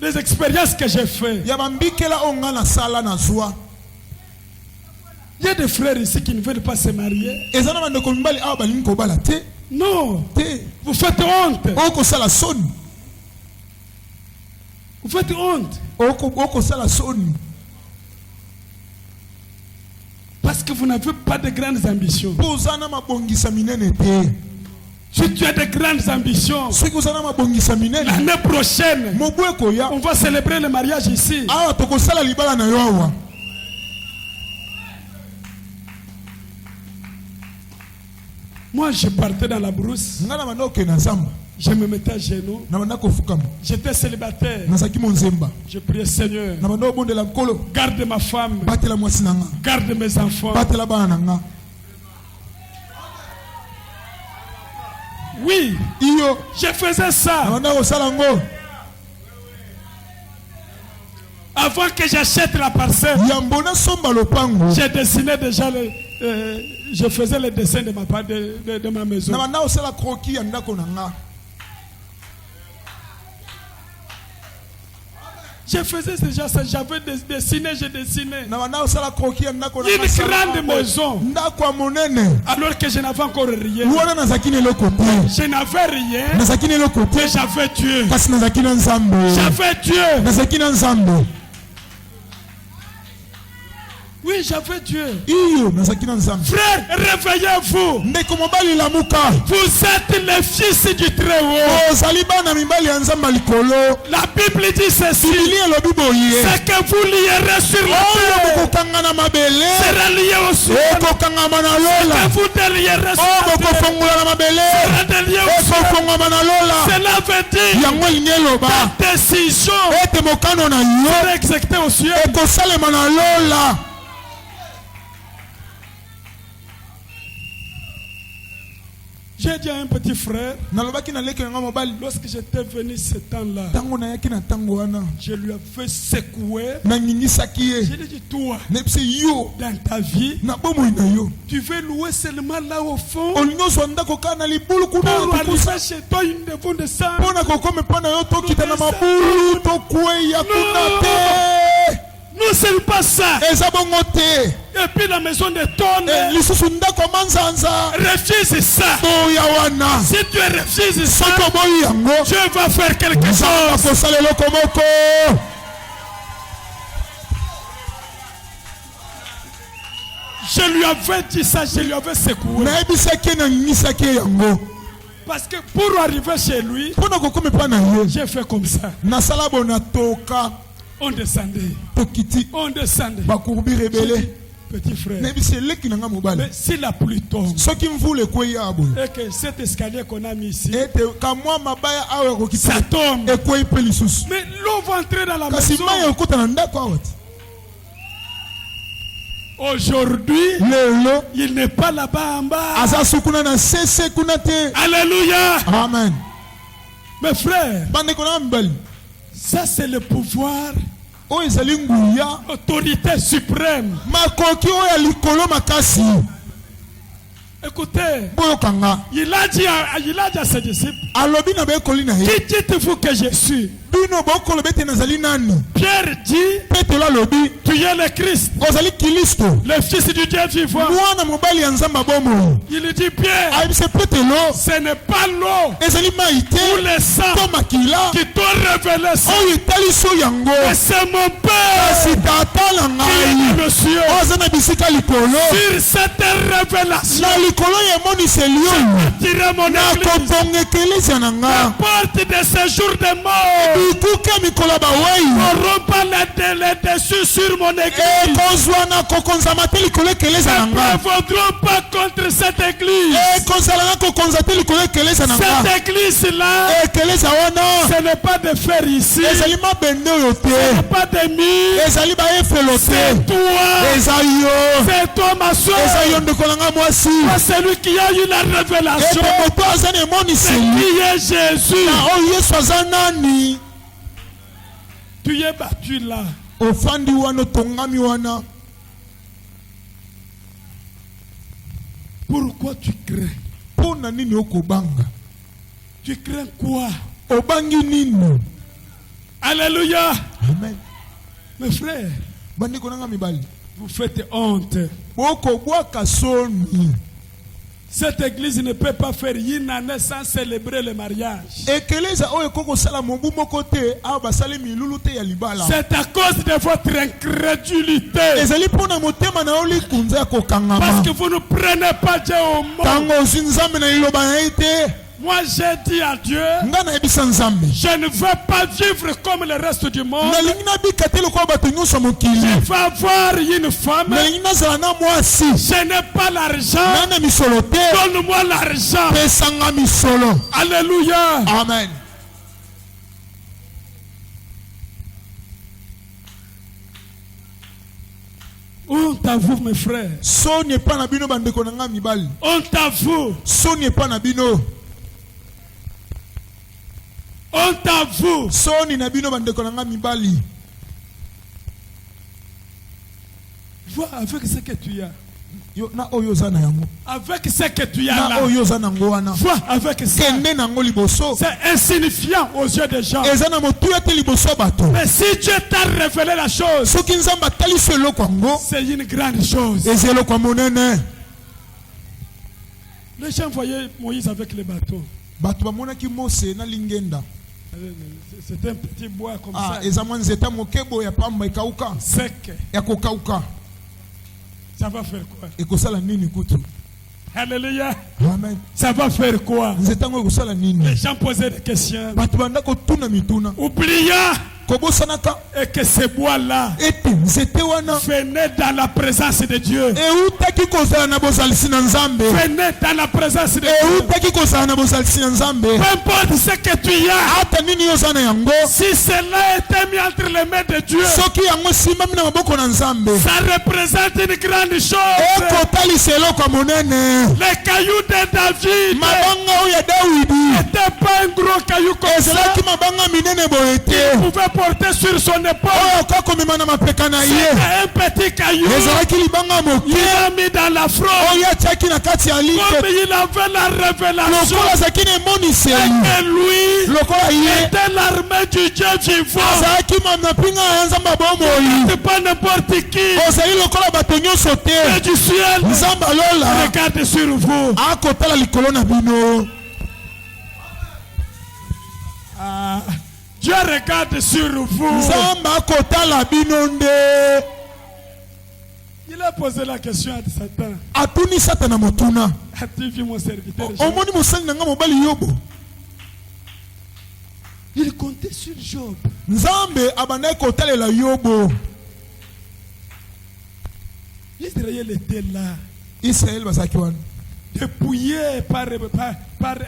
des expériences que j'ai faites. Il y a des frères ici qui ne veulent pas se marier. Non. Vous faites honte. Vous faites honte. Parce que vous n'avez pas de grandes ambitions. Si tu as de grandes ambitions, l'année prochaine, on va célébrer le mariage ici. Moi, je partais dans la brousse. Je me mettais à genoux. J'étais célibataire. Je priais, Seigneur, garde ma femme, garde mes enfants. Oui, je faisais ça. Avant que j'achète la parcelle, j'ai dessiné déjà je faisais le dessin de ma maison. Je faisais déjà ça, j'avais dessiné, je dessinais. Une grande maison. Alors que je n'avais encore rien. Je n'avais rien. Mais j'avais Dieu. J'avais Dieu. Oui, j'avais Dieu. Frère, réveillez-vous. Vous êtes les fils du Très-Haut. La Bible dit ceci. Ce que vous lierez sur la terre sera lié au ciel. Ce que vous délierez sur la terre sera délié au ciel. Cela veut dire ta décision sera exécutée au ciel. J'ai dit à un petit frère, lorsque j'étais venu ce temps-là, je lui ai fait secouer. Je lui ai dit, toi, dans ta vie, tu veux louer seulement là au fond. Pour arriver chez toi, une devant de ça. Non, ce n'est pas ça. Et puis la maison de tonnes. Refuse ça. Si tu refuses ça, Dieu va faire quelque chose. Je lui avais dit ça, je lui avais secoué. Parce que pour arriver chez lui, j'ai fait comme ça. On descendait. On descendait. Petit frère. Mais si la pluie tombe et que cet escalier qu'on a mis ici, ça tombe. Mais l'eau va entrer dans la maison. Aujourd'hui, il n'est pas là-bas en bas. Alléluia. Amen. Mes frères, ça c'est le pouvoir, autorité suprême. Écoutez, il a dit à ses disciples, qui dites-vous que je suis? Pierre dit, tu es le Christ, le fils du Dieu vivant. Il dit, Pierre, ce n'est pas l'eau ou le sang qui t'ont révélé ça, mais c'est mon Père qui est dans le ciel. Sur cette révélation, je tirerai mon église. La porte de ce jour de mort n'auront pas le dessus sur mon église. Ne prévaudront pas contre cette église. Cette église-là, ce n'est pas de fer ici, ce n'est pas de mire, c'est toi ma soeur, c'est celui qui a eu la révélation, c'est qui est Jésus. Tu es battu là. Pourquoi tu crains? Tu crains quoi? Alléluia. Amen. Mes frères, vous faites honte. Cette église ne peut pas faire une année sans célébrer le mariage. C'est à cause de votre incrédulité. Parce que vous ne prenez pas Dieu au mot. Moi j'ai dit à Dieu, je ne veux pas vivre comme le reste du monde. Je veux avoir une femme. Je n'ai pas l'argent. Donne-moi l'argent. Alléluia. Amen. Honte à vous, mes frères. Honte à vous. Honte à vous. Vois avec ce que tu as. Avec ce que tu as là. Vois avec ça. C'est insignifiant aux yeux des gens. Mais si Dieu t'a révélé la chose, c'est une grande chose. Les gens voyaient Moïse avec les bateaux. C'est un petit bois comme ça. Sec. Ça va faire quoi? Alléluia. Amen. Ça va faire quoi? Les gens posaient des questions. Oubliant et que ces bois-là venaient dans la présence de Dieu. Venaient dans la présence de Dieu. Peu importe ce que tu as, si cela était mis entre les mains de Dieu, ça représente une grande chose. Les cailloux de David n'étaient pas un gros caillou comme ça. Il pouvait porter sur son épaule. C'était un petit caillou. Il l'a mis dans la fronde. Comme il avait la révélation. Et lui était l'armée du Dieu vivant. C'est pas n'importe qui. Mais du ciel, regarde sur vous. Dieu regarde sur vous. Il a posé la question à Satan. Atuni Satana motuna. As-tu vu mon serviteur? Omoni mosali nanga mobali Yobo. Il comptait sur Job. Nzambe abandai kotalela Yobo. Israël était là. Israël bazaki wana. Dépouillé par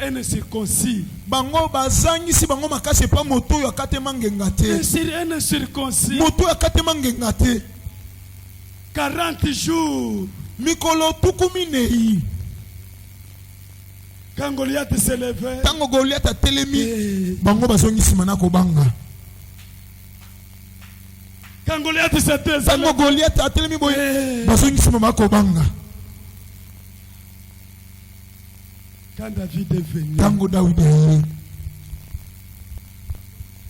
un circoncis. Bango bazangisi bango makase pa moto ya katema ngenga te. Un circoncis. Moto ya katema ngenga te. 40 jours. Mikolo tukuminei. Quand Goliath s'est levé. Tango Goliath a telemi. Bango bazongisi manako banga. Quand Goliath s'est levé. Tango Goliath a telemi boye. Bazongisi manako banga. Quand David est venu. Tango David est.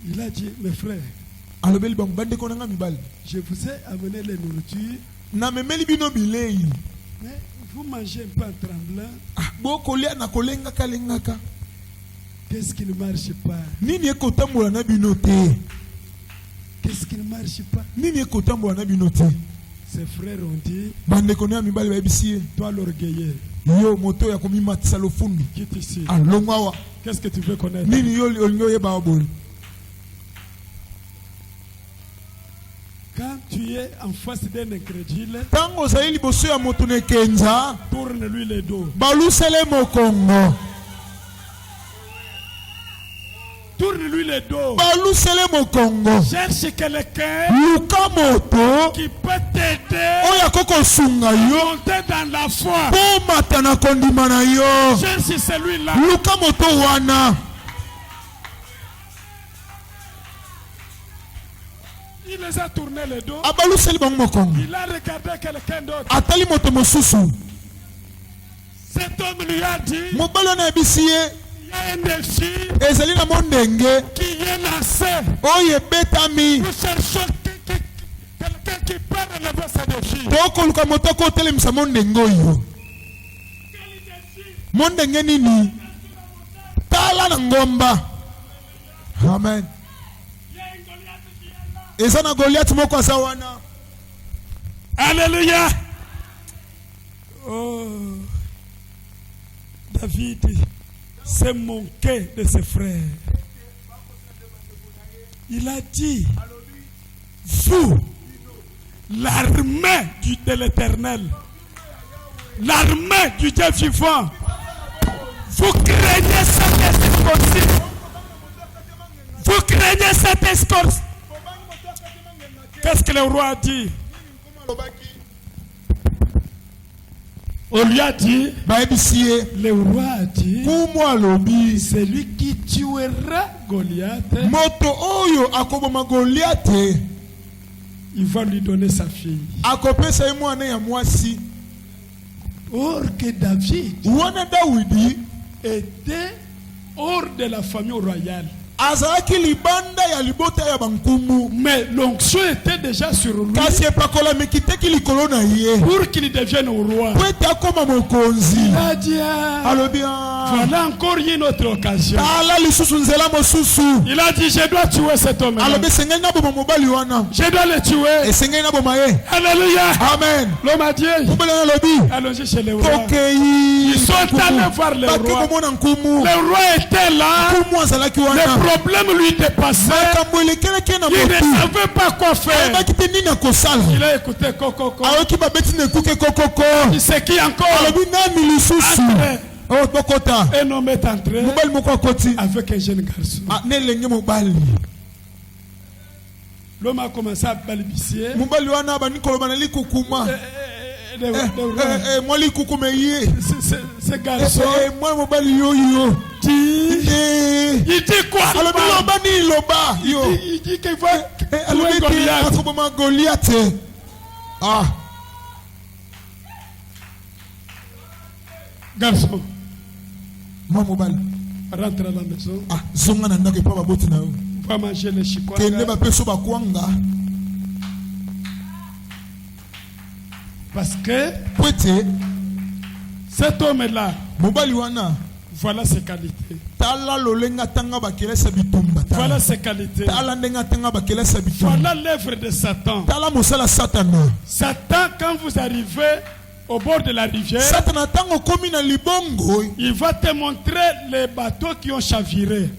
Il a dit, mes frères. Alobeli bango bande konanga mibali. Je vous ai amené les nourritures. Na memeli bino bilei. Mais vous mangez un peu en tremblant. Bokolia na kolenga kalengaka. Qu'est-ce qui ne marche pas? Nini ekotambola na bino te? Qu'est-ce qui ne marche pas? Nini ekotambola na bino te? Ses frères ont dit, bande konia mibali bayebisi toi l'orgueilleux. Yo moto ya komimatisa lofundu. Quitte ici. Alongwa. Qu'est-ce que tu veux connaître? Nini yo olingo yeba oboli. Quand tu es en face d'un incrédule, tango zaili boso ya moto ne kenza, tourne-lui le dos. Balusele mokongo. Tourne-lui le dos. Balusele mokongo. Cherche quelqu'un Luka moto qui peut t'aider. Oya koko sunga yo. Monter dans la foi. Po matana kondima na yo. Cherche celui-là. Luka moto wana. Il les a tourné le dos. Il a regardé quelqu'un d'autre. Cet homme lui a dit, il y a un défi qui est lancé. Nous cherchons quelqu'un qui peut relever ce défi. Amen. Ezana Goliath moko asawana. Alléluia. Oh. David s'est moqué de ses frères. Il a dit, vous, l'armée de l'Éternel, l'armée du Dieu vivant, vous craignez cet escorci. Vous craignez cet escorci. Qu'est-ce que le roi a dit? On lui a dit, le roi a dit, c'est lui qui tuera Goliath. Il va lui donner sa fille. Or que David était hors de la famille royale. Mais l'onction était déjà sur lui pour qu'il devienne roi. Il a dit, voilà encore une autre occasion. Il a dit, je dois tuer cet homme. Je dois le tuer. Alléluia. Amen. L'homme a dit, allons-y chez le roi. Ils sont allés voir le roi. Le roi était là. Le problème lui dépassait. Il ne savait pas quoi faire. Il a écouté Kokoko. Il sait qui encore. Un homme est entré avec un jeune garçon. L'homme a commencé à balbutier. Ce garçon il dit quoi? Il dit qu'il va tuer Goliath. Garçon, rentre à la maison. Va manger les chikwanga. Parce que cet homme-là Voilà ses qualités. Voilà ses qualités. Voilà l'œuvre de Satan. Satan, quand vous arrivez au bord de la rivière, il va te montrer les bateaux qui ont chaviré.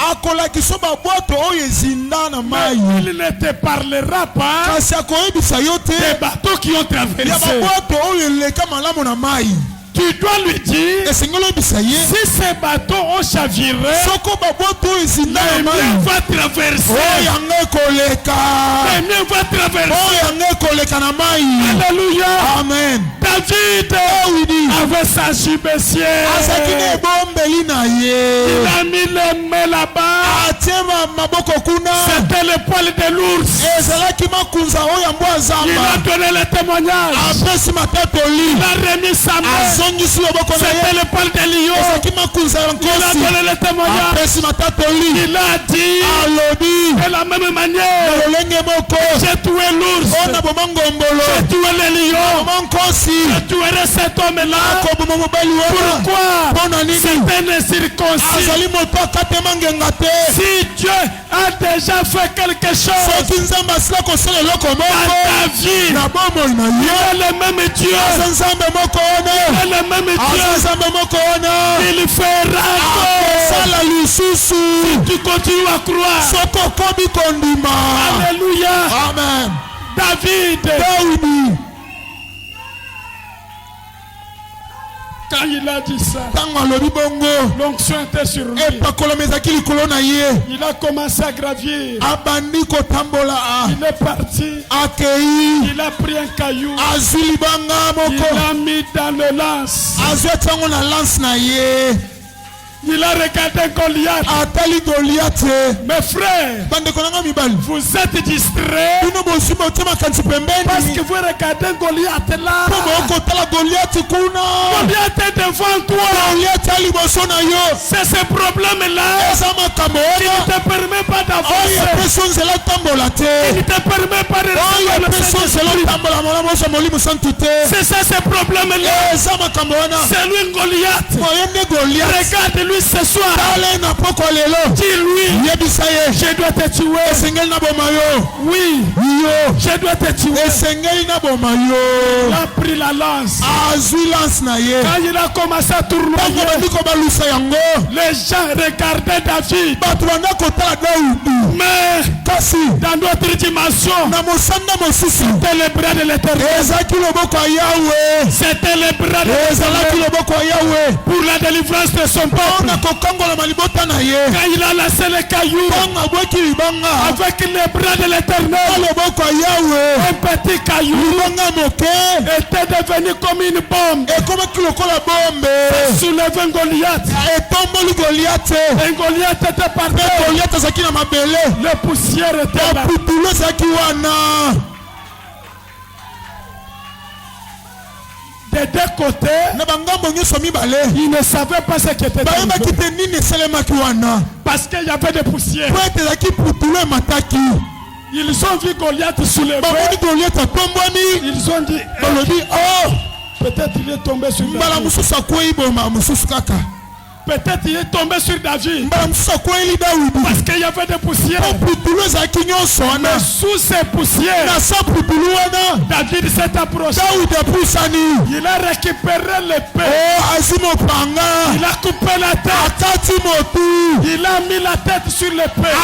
Mais il ne te parlera pas des bateaux qui ont traversé. Tu dois lui dire, si ces bateaux ont chaviré, le mien va traverser. Le mien va traverser. Alléluia. Amen. David avait sa chibessière. Il a mis les mains là-bas. C'était le poil de l'ours. Il a donné le témoignage. Il a remis sa main. C'était le poil de lion. Il a donné le témoignage. Il a dit de la même manière, j'ai tué l'ours, j'ai tué le lion, je tuerai cet homme-là. Pourquoi? C'est un incirconcis. Si Dieu a déjà fait quelque chose dans ta vie, il est le même Dieu. Il est le même Dieu. Il fera si tu continues à croire. Alléluia. Amen. David, quand il a dit ça, l'onction était sur lui. Il a commencé à gravir. Il est parti. Il a pris un caillou. Il l'a mis dans le lance. Il a regardé Goliath. Mes frères, vous êtes distraits parce que vous regardez Goliath là. Goliath est devant toi. C'est ce problème-là qui ne te permet pas d'avancer. Qui ne te permet pas de c'est ça ce problème-là. C'est lui Goliath. Regarde-lui ce soir. Dis-lui, je dois te tuer. Oui, je dois te tuer. Il a pris la lance. Quand il a commencé à tournoyer, les gens regardaient David. Mais dans notre dimension, c'était le bras de l'Éternel. C'était le bras de l'Éternel pour la délivrance de son peuple. Quand il a lancé les cailloux avec les bras de l'Éternel, un petit caillou était devenu comme une bombe. Soulevant Goliath. Et Goliath était par terre. Le poussière était là. Des deux côtés, il ne savait pas ce qui était arrivé. Parce qu'il y avait des poussières. Ils ont vu Goliath soulever. Ils ont dit, oh, peut-être il est tombé sur David. Peut-être il est tombé sur David. Parce qu'il y avait des poussières. Mais sous ces poussières, David s'est approché. Il a récupéré l'épée. Il a coupé la tête. Il a mis la tête sur l'épée.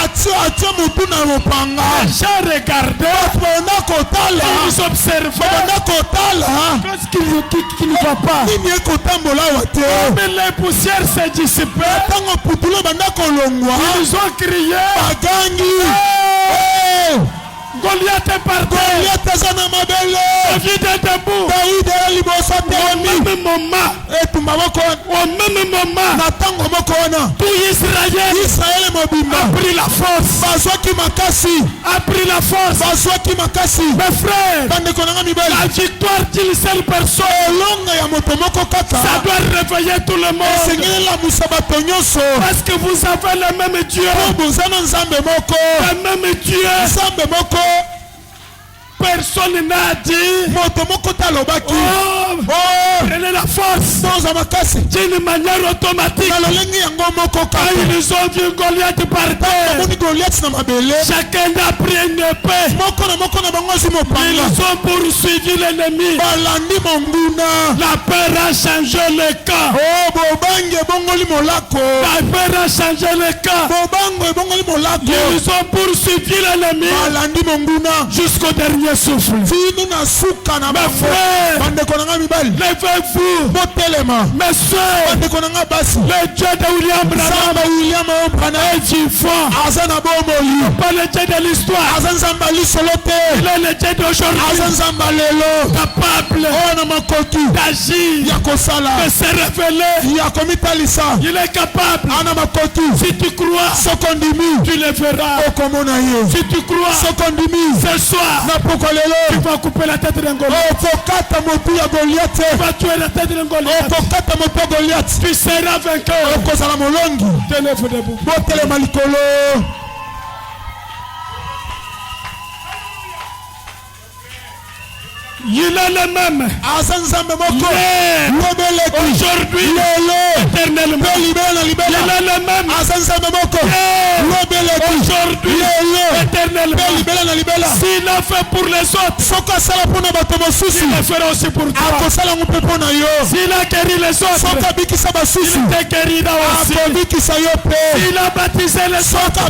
Les gens regardaient. Ils observaient. Qu'est-ce qui ne va pas? Mais les poussières s'est dissipé. Ils ont crié. Goliath est par terre. David est debout. Au même moment, tout Israël a pris la force. A pris la force. Mes frères, la victoire d'une seule personne, ça doit réveiller tout le monde. Parce que vous avez le même Dieu. Le même Dieu. Personne n'a dit. Prenez la force d'une manière automatique. Quand ils ont vu Goliath par terre, chacun a pris une épée. Ils ont poursuivi l'ennemi. La peur a changé le cas. La peur a changé le cas. Ils ont poursuivi l'ennemi jusqu'au dernier souffle. Mes frères, levez-vous. Mes soeurs, le Dieu de William Branham est vivant. Pas le Dieu de l'histoire. Il est le Dieu d'aujourd'hui. Capable d'agir, de se révéler. Il est capable. Si tu crois, tu le verras. Si tu crois, ce soir, tu vas couper la tête d'un Goliath. Tu vas tuer la tête d'un Goliath. Tu seras vainqueur. Te lève debout. Il est le même. Aujourd'hui, éternellement. Il est le même. Aujourd'hui, éternellement. S'il a fait pour les autres, il le fera aussi pour toi. S'il a guéri les autres, il te guérira aussi. S'il a baptisé les autres,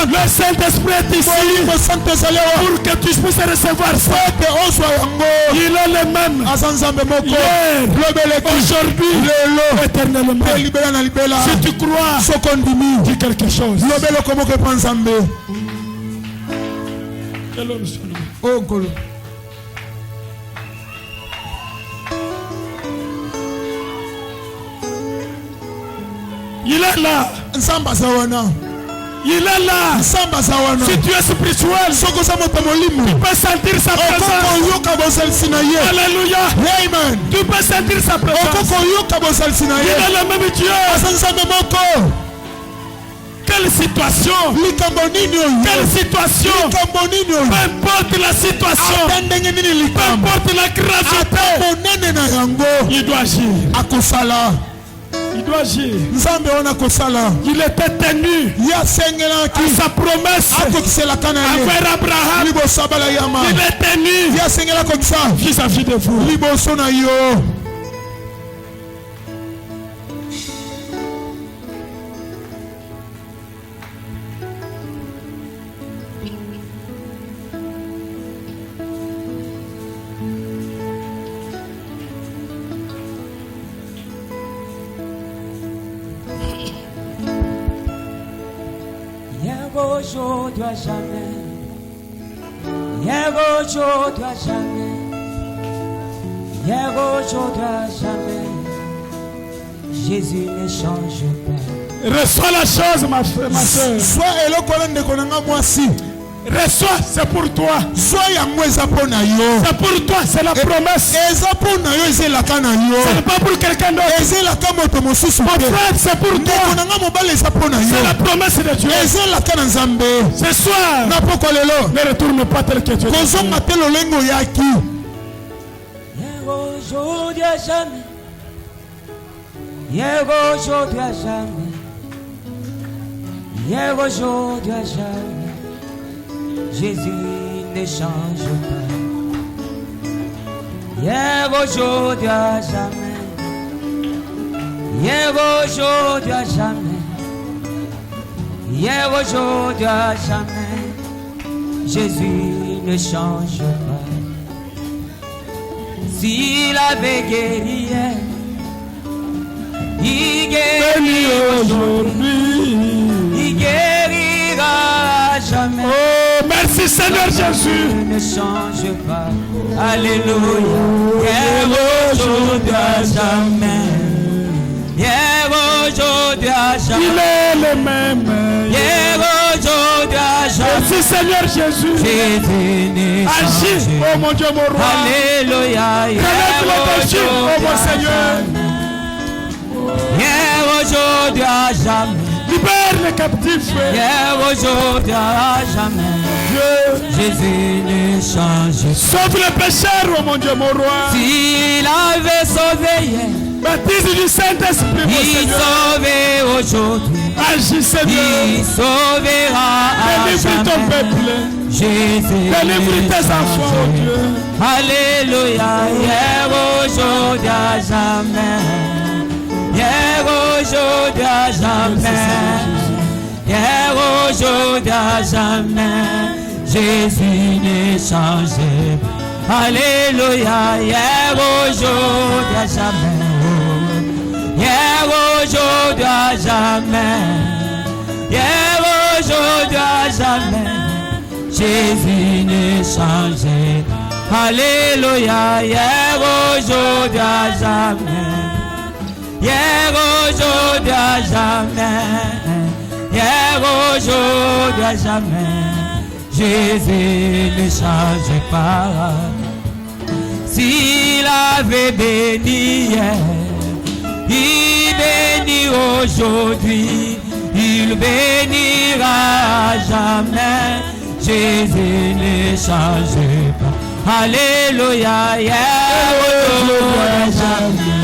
le Saint-Esprit est ici pour que tu puisses recevoir ça. Il est le même hier, aujourd'hui, éternellement. Si tu crois, dis quelque chose. Il est là. Il est là. Si tu es spirituel, tu peux sentir sa présence. Alléluia. Tu peux sentir sa présence. Il est le même Dieu. Quelle situation? Quelle situation? Peu importe la situation, peu importe la gravité, il doit agir. Il doit agir. Il était tenu à sa promesse envers Abraham. Il est tenu vis-à-vis de vous. Aujourd'hui à jamais, hier aujourd'hui à jamais, hier aujourd'hui à jamais, Jésus ne change pas. Reçois la chose, ma soeur. Reçois, c'est pour toi. C'est pour toi, c'est la promesse. Ce n'est pas pour quelqu'un d'autre. Mon frère, c'est pour toi. C'est la promesse de Dieu. Ce soir, ne retourne pas tel que tu es. Hier aujourd'hui à jamais, hier aujourd'hui à jamais, hier aujourd'hui à jamais. Jésus ne change pas. Hier, aujourd'hui, à jamais. Hier, aujourd'hui, à jamais. Hier, aujourd'hui, à jamais. Jésus ne change pas. S'il avait guéri hier, il guérit aujourd'hui. Il guérira à jamais. Merci Seigneur Jésus. Ne change pas. Alléluia. Hier, aujourd'hui, à jamais. Hier, aujourd'hui, à jamais. Il est le même. Hier, aujourd'hui, à jamais. Merci Seigneur Jésus. Jésus ne change Agis, oh mon Dieu, mon roi. Alléluia. Relève le dessus, oh mon Seigneur. Hier, aujourd'hui, à jamais. Libère les captifs. Hier, aujourd'hui, à jamais. Dieu. Jésus ne change pas. Sauve les pécheurs, oh mon Dieu, mon roi. S'il avait sauvé hier, Baptise du Saint-Esprit, mon il Seigneur. sauvait aujourd'hui. Agis, Seigneur. Il sauvera à Délivre ton jamais. peuple. Jésus Délivre ne tes enfants, oh change Dieu. pas. Alléluia, hier, aujourd'hui, à jamais. Hier, aujourd'hui, à jamais. Hier, aujourd'hui, à jamais. Jésus ne change pas. Alléluia, hier, aujourd'hui, à jamais. Hier, aujourd'hui, à jamais. Hier, aujourd'hui, à jamais. Jésus ne change pas. Alléluia, hier, aujourd'hui, à jamais. Hier, aujourd'hui, à jamais. Hier, aujourd'hui, à jamais. Jésus ne change pas. S'il avait béni hier, il bénit aujourd'hui, il bénira à jamais. Jésus ne change pas. Alléluia, hier, aujourd'hui, à jamais.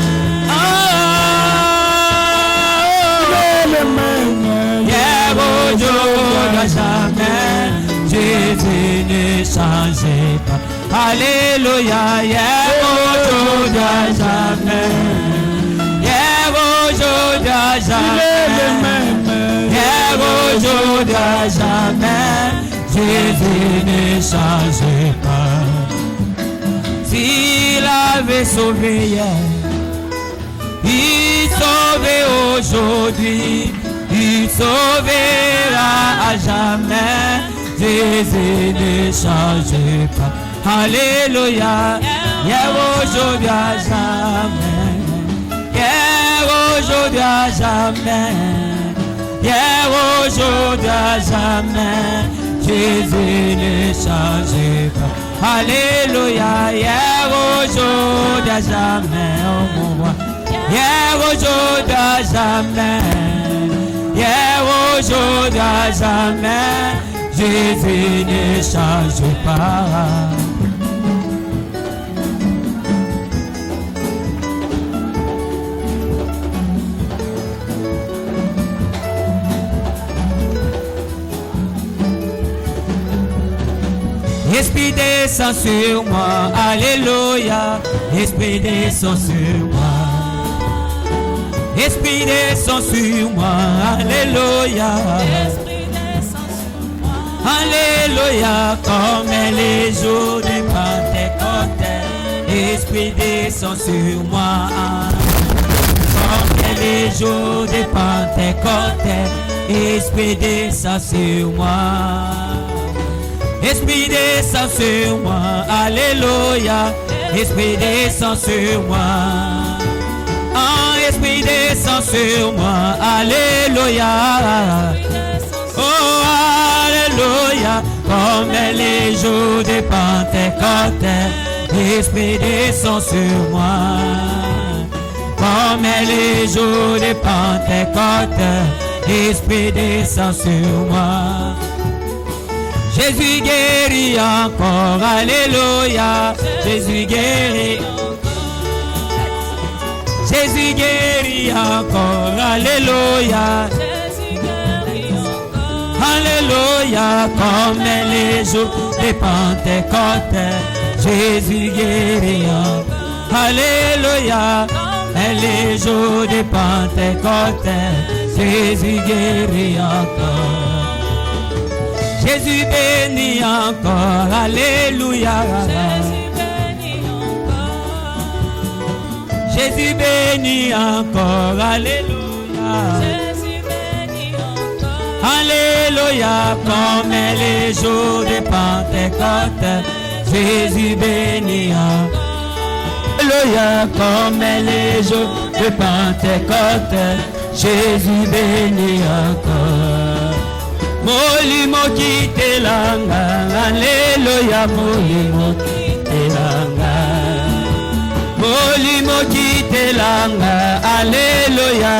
Hier, aujourd'hui, à jamais. Jésus ne change pas. Alléluia, hier, aujourd'hui, à jamais. Hier, aujourd'hui, à jamais. Hier, aujourd'hui, à jamais. Jésus ne change pas. S'il avait sauvé hier, il sauvait aujourd'hui, il sauvera à jamais. Jésus ne change pas. Alléluia, hier, aujourd'hui, à jamais. Hier, aujourd'hui, à jamais. Hier, aujourd'hui, à jamais. Jésus ne change pas. Alléluia, hier, aujourd'hui, à jamais. Oh mon roi. Hier, aujourd'hui, à jamais. Hier, aujourd'hui, à jamais. Jésus ne change pas. Esprit descend sur moi, alléluia. Esprit descend sur moi. Esprit descend sur moi, alléluia. Alléluia, comme les jours de Pentecôte. Esprit descend sur moi. Comme les jours de Pentecôte. Esprit descend sur moi. Esprit descend sur moi, alléluia. Esprit descend sur moi. Ah, esprit descend sur moi, alléluia. Oh, alléluia. Comme les jours de Pentecôte, esprit descend sur moi. Comme les jours de Pentecôte, esprit descend sur moi. Jésus guérit encore, alléluia. Jésus guérit. Jésus guérit encore, alléluia. Alléluia, comme les jours de Pentecôte. Jésus guérit encore, alléluia. Les jours de Pentecôte. Jésus guérit encore. Jésus bénit encore, alléluia. Jésus bénit encore, alléluia. Alléluia, comme les jours de Pentecôte. Jésus bénit encore. Alléluia, comme les jours de Pentecôte. Jésus bénit encore. Molimo kitelanga, alléluia, molimo kitelanga. Molimo kitelanga, alléluia.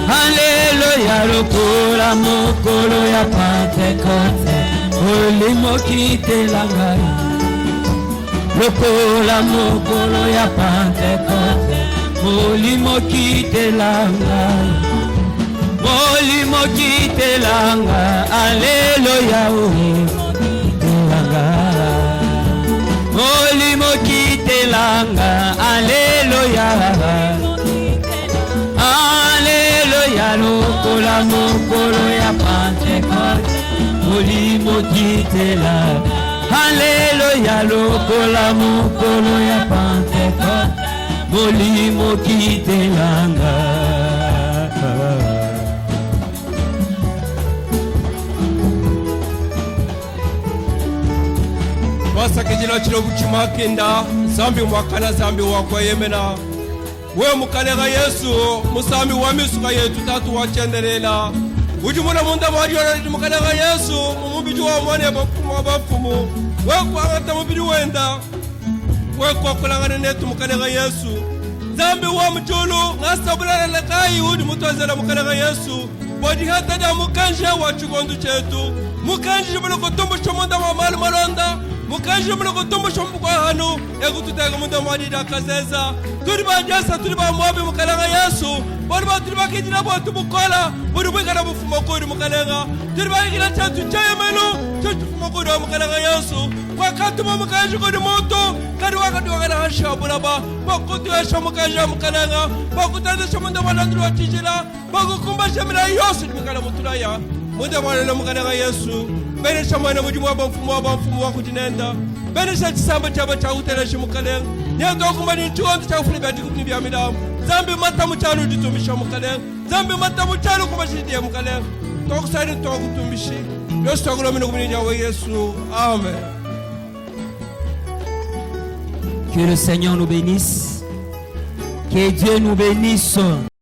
Alléluia. Alléluia, lokola mokolo ya Pentecote, molimo kitela ngai. Lokola mokolo ya Pentecote, molimo kitela ngai. Molimo kitela ngai, Alléluia, kitela ngai. Molimo kitela ngai, Alléluia. Alléluia, lokola mokolo ya Pentecote, molimo kitela. Alléluia, lokola mokolo ya Pentecote, molimo kitela ngai. Wasake jina chilo kuchima kenda, zambi mwakana zambi wakwa yemena. We mukalega Yesu, musambi wamisuka yetu tatu wachendelela. Ujumuna munda mwajora mukalega Yesu, mumubiju wa mwani ya bafumu wa bafumu. We kwa ngata mubiju wenda, we kwa kulangane netu mukalega Yesu. Zambi wa mchulu, ngasa bulala lekai udi mutwazela mukalega Yesu. Bodi hata da mukanje wa chugondu chetu. Mukanje jibulu kutumbu shumunda wa malu malonda. Mukanje jibulu kutumbu shumbu kwa hanu. Egu tutega munda mwadida kazeza. Turiba jasa turiba mwabi mukalega Yesu. Bodiba turiba kijina botu bukola. Bodiba na bufumo kuri mukalega. Turiba ikina chantu chaya melu. Chantu fumo kuri wa mukalega Yesu. Kwa katuma mukanje kuri moto. Kari wakati wakana hasha bulaba. Bakutu yasha mukanje mukalega. Bakutanda shumunda walandru wa tijila. Bakukumba shamila yosu mukala mutulaya. Munda mwana mukalega Yesu. Bene shamana mujimu wa mfumu wa kutinenda. Bene shamana chaba cha uteleshi mukalega. Nyendo kumani chuondu cha ufuni bati kupini bia midamu. Zambi mata mchalo ditumisha mukalega. Zambi mata mchalo kumashidi ya mukalega. Tokusari tokutumishi. Yosu takula minu kumini jawa Yesu. Amen. Que le Seigneur nous bénisse. Que Dieu nous bénisse.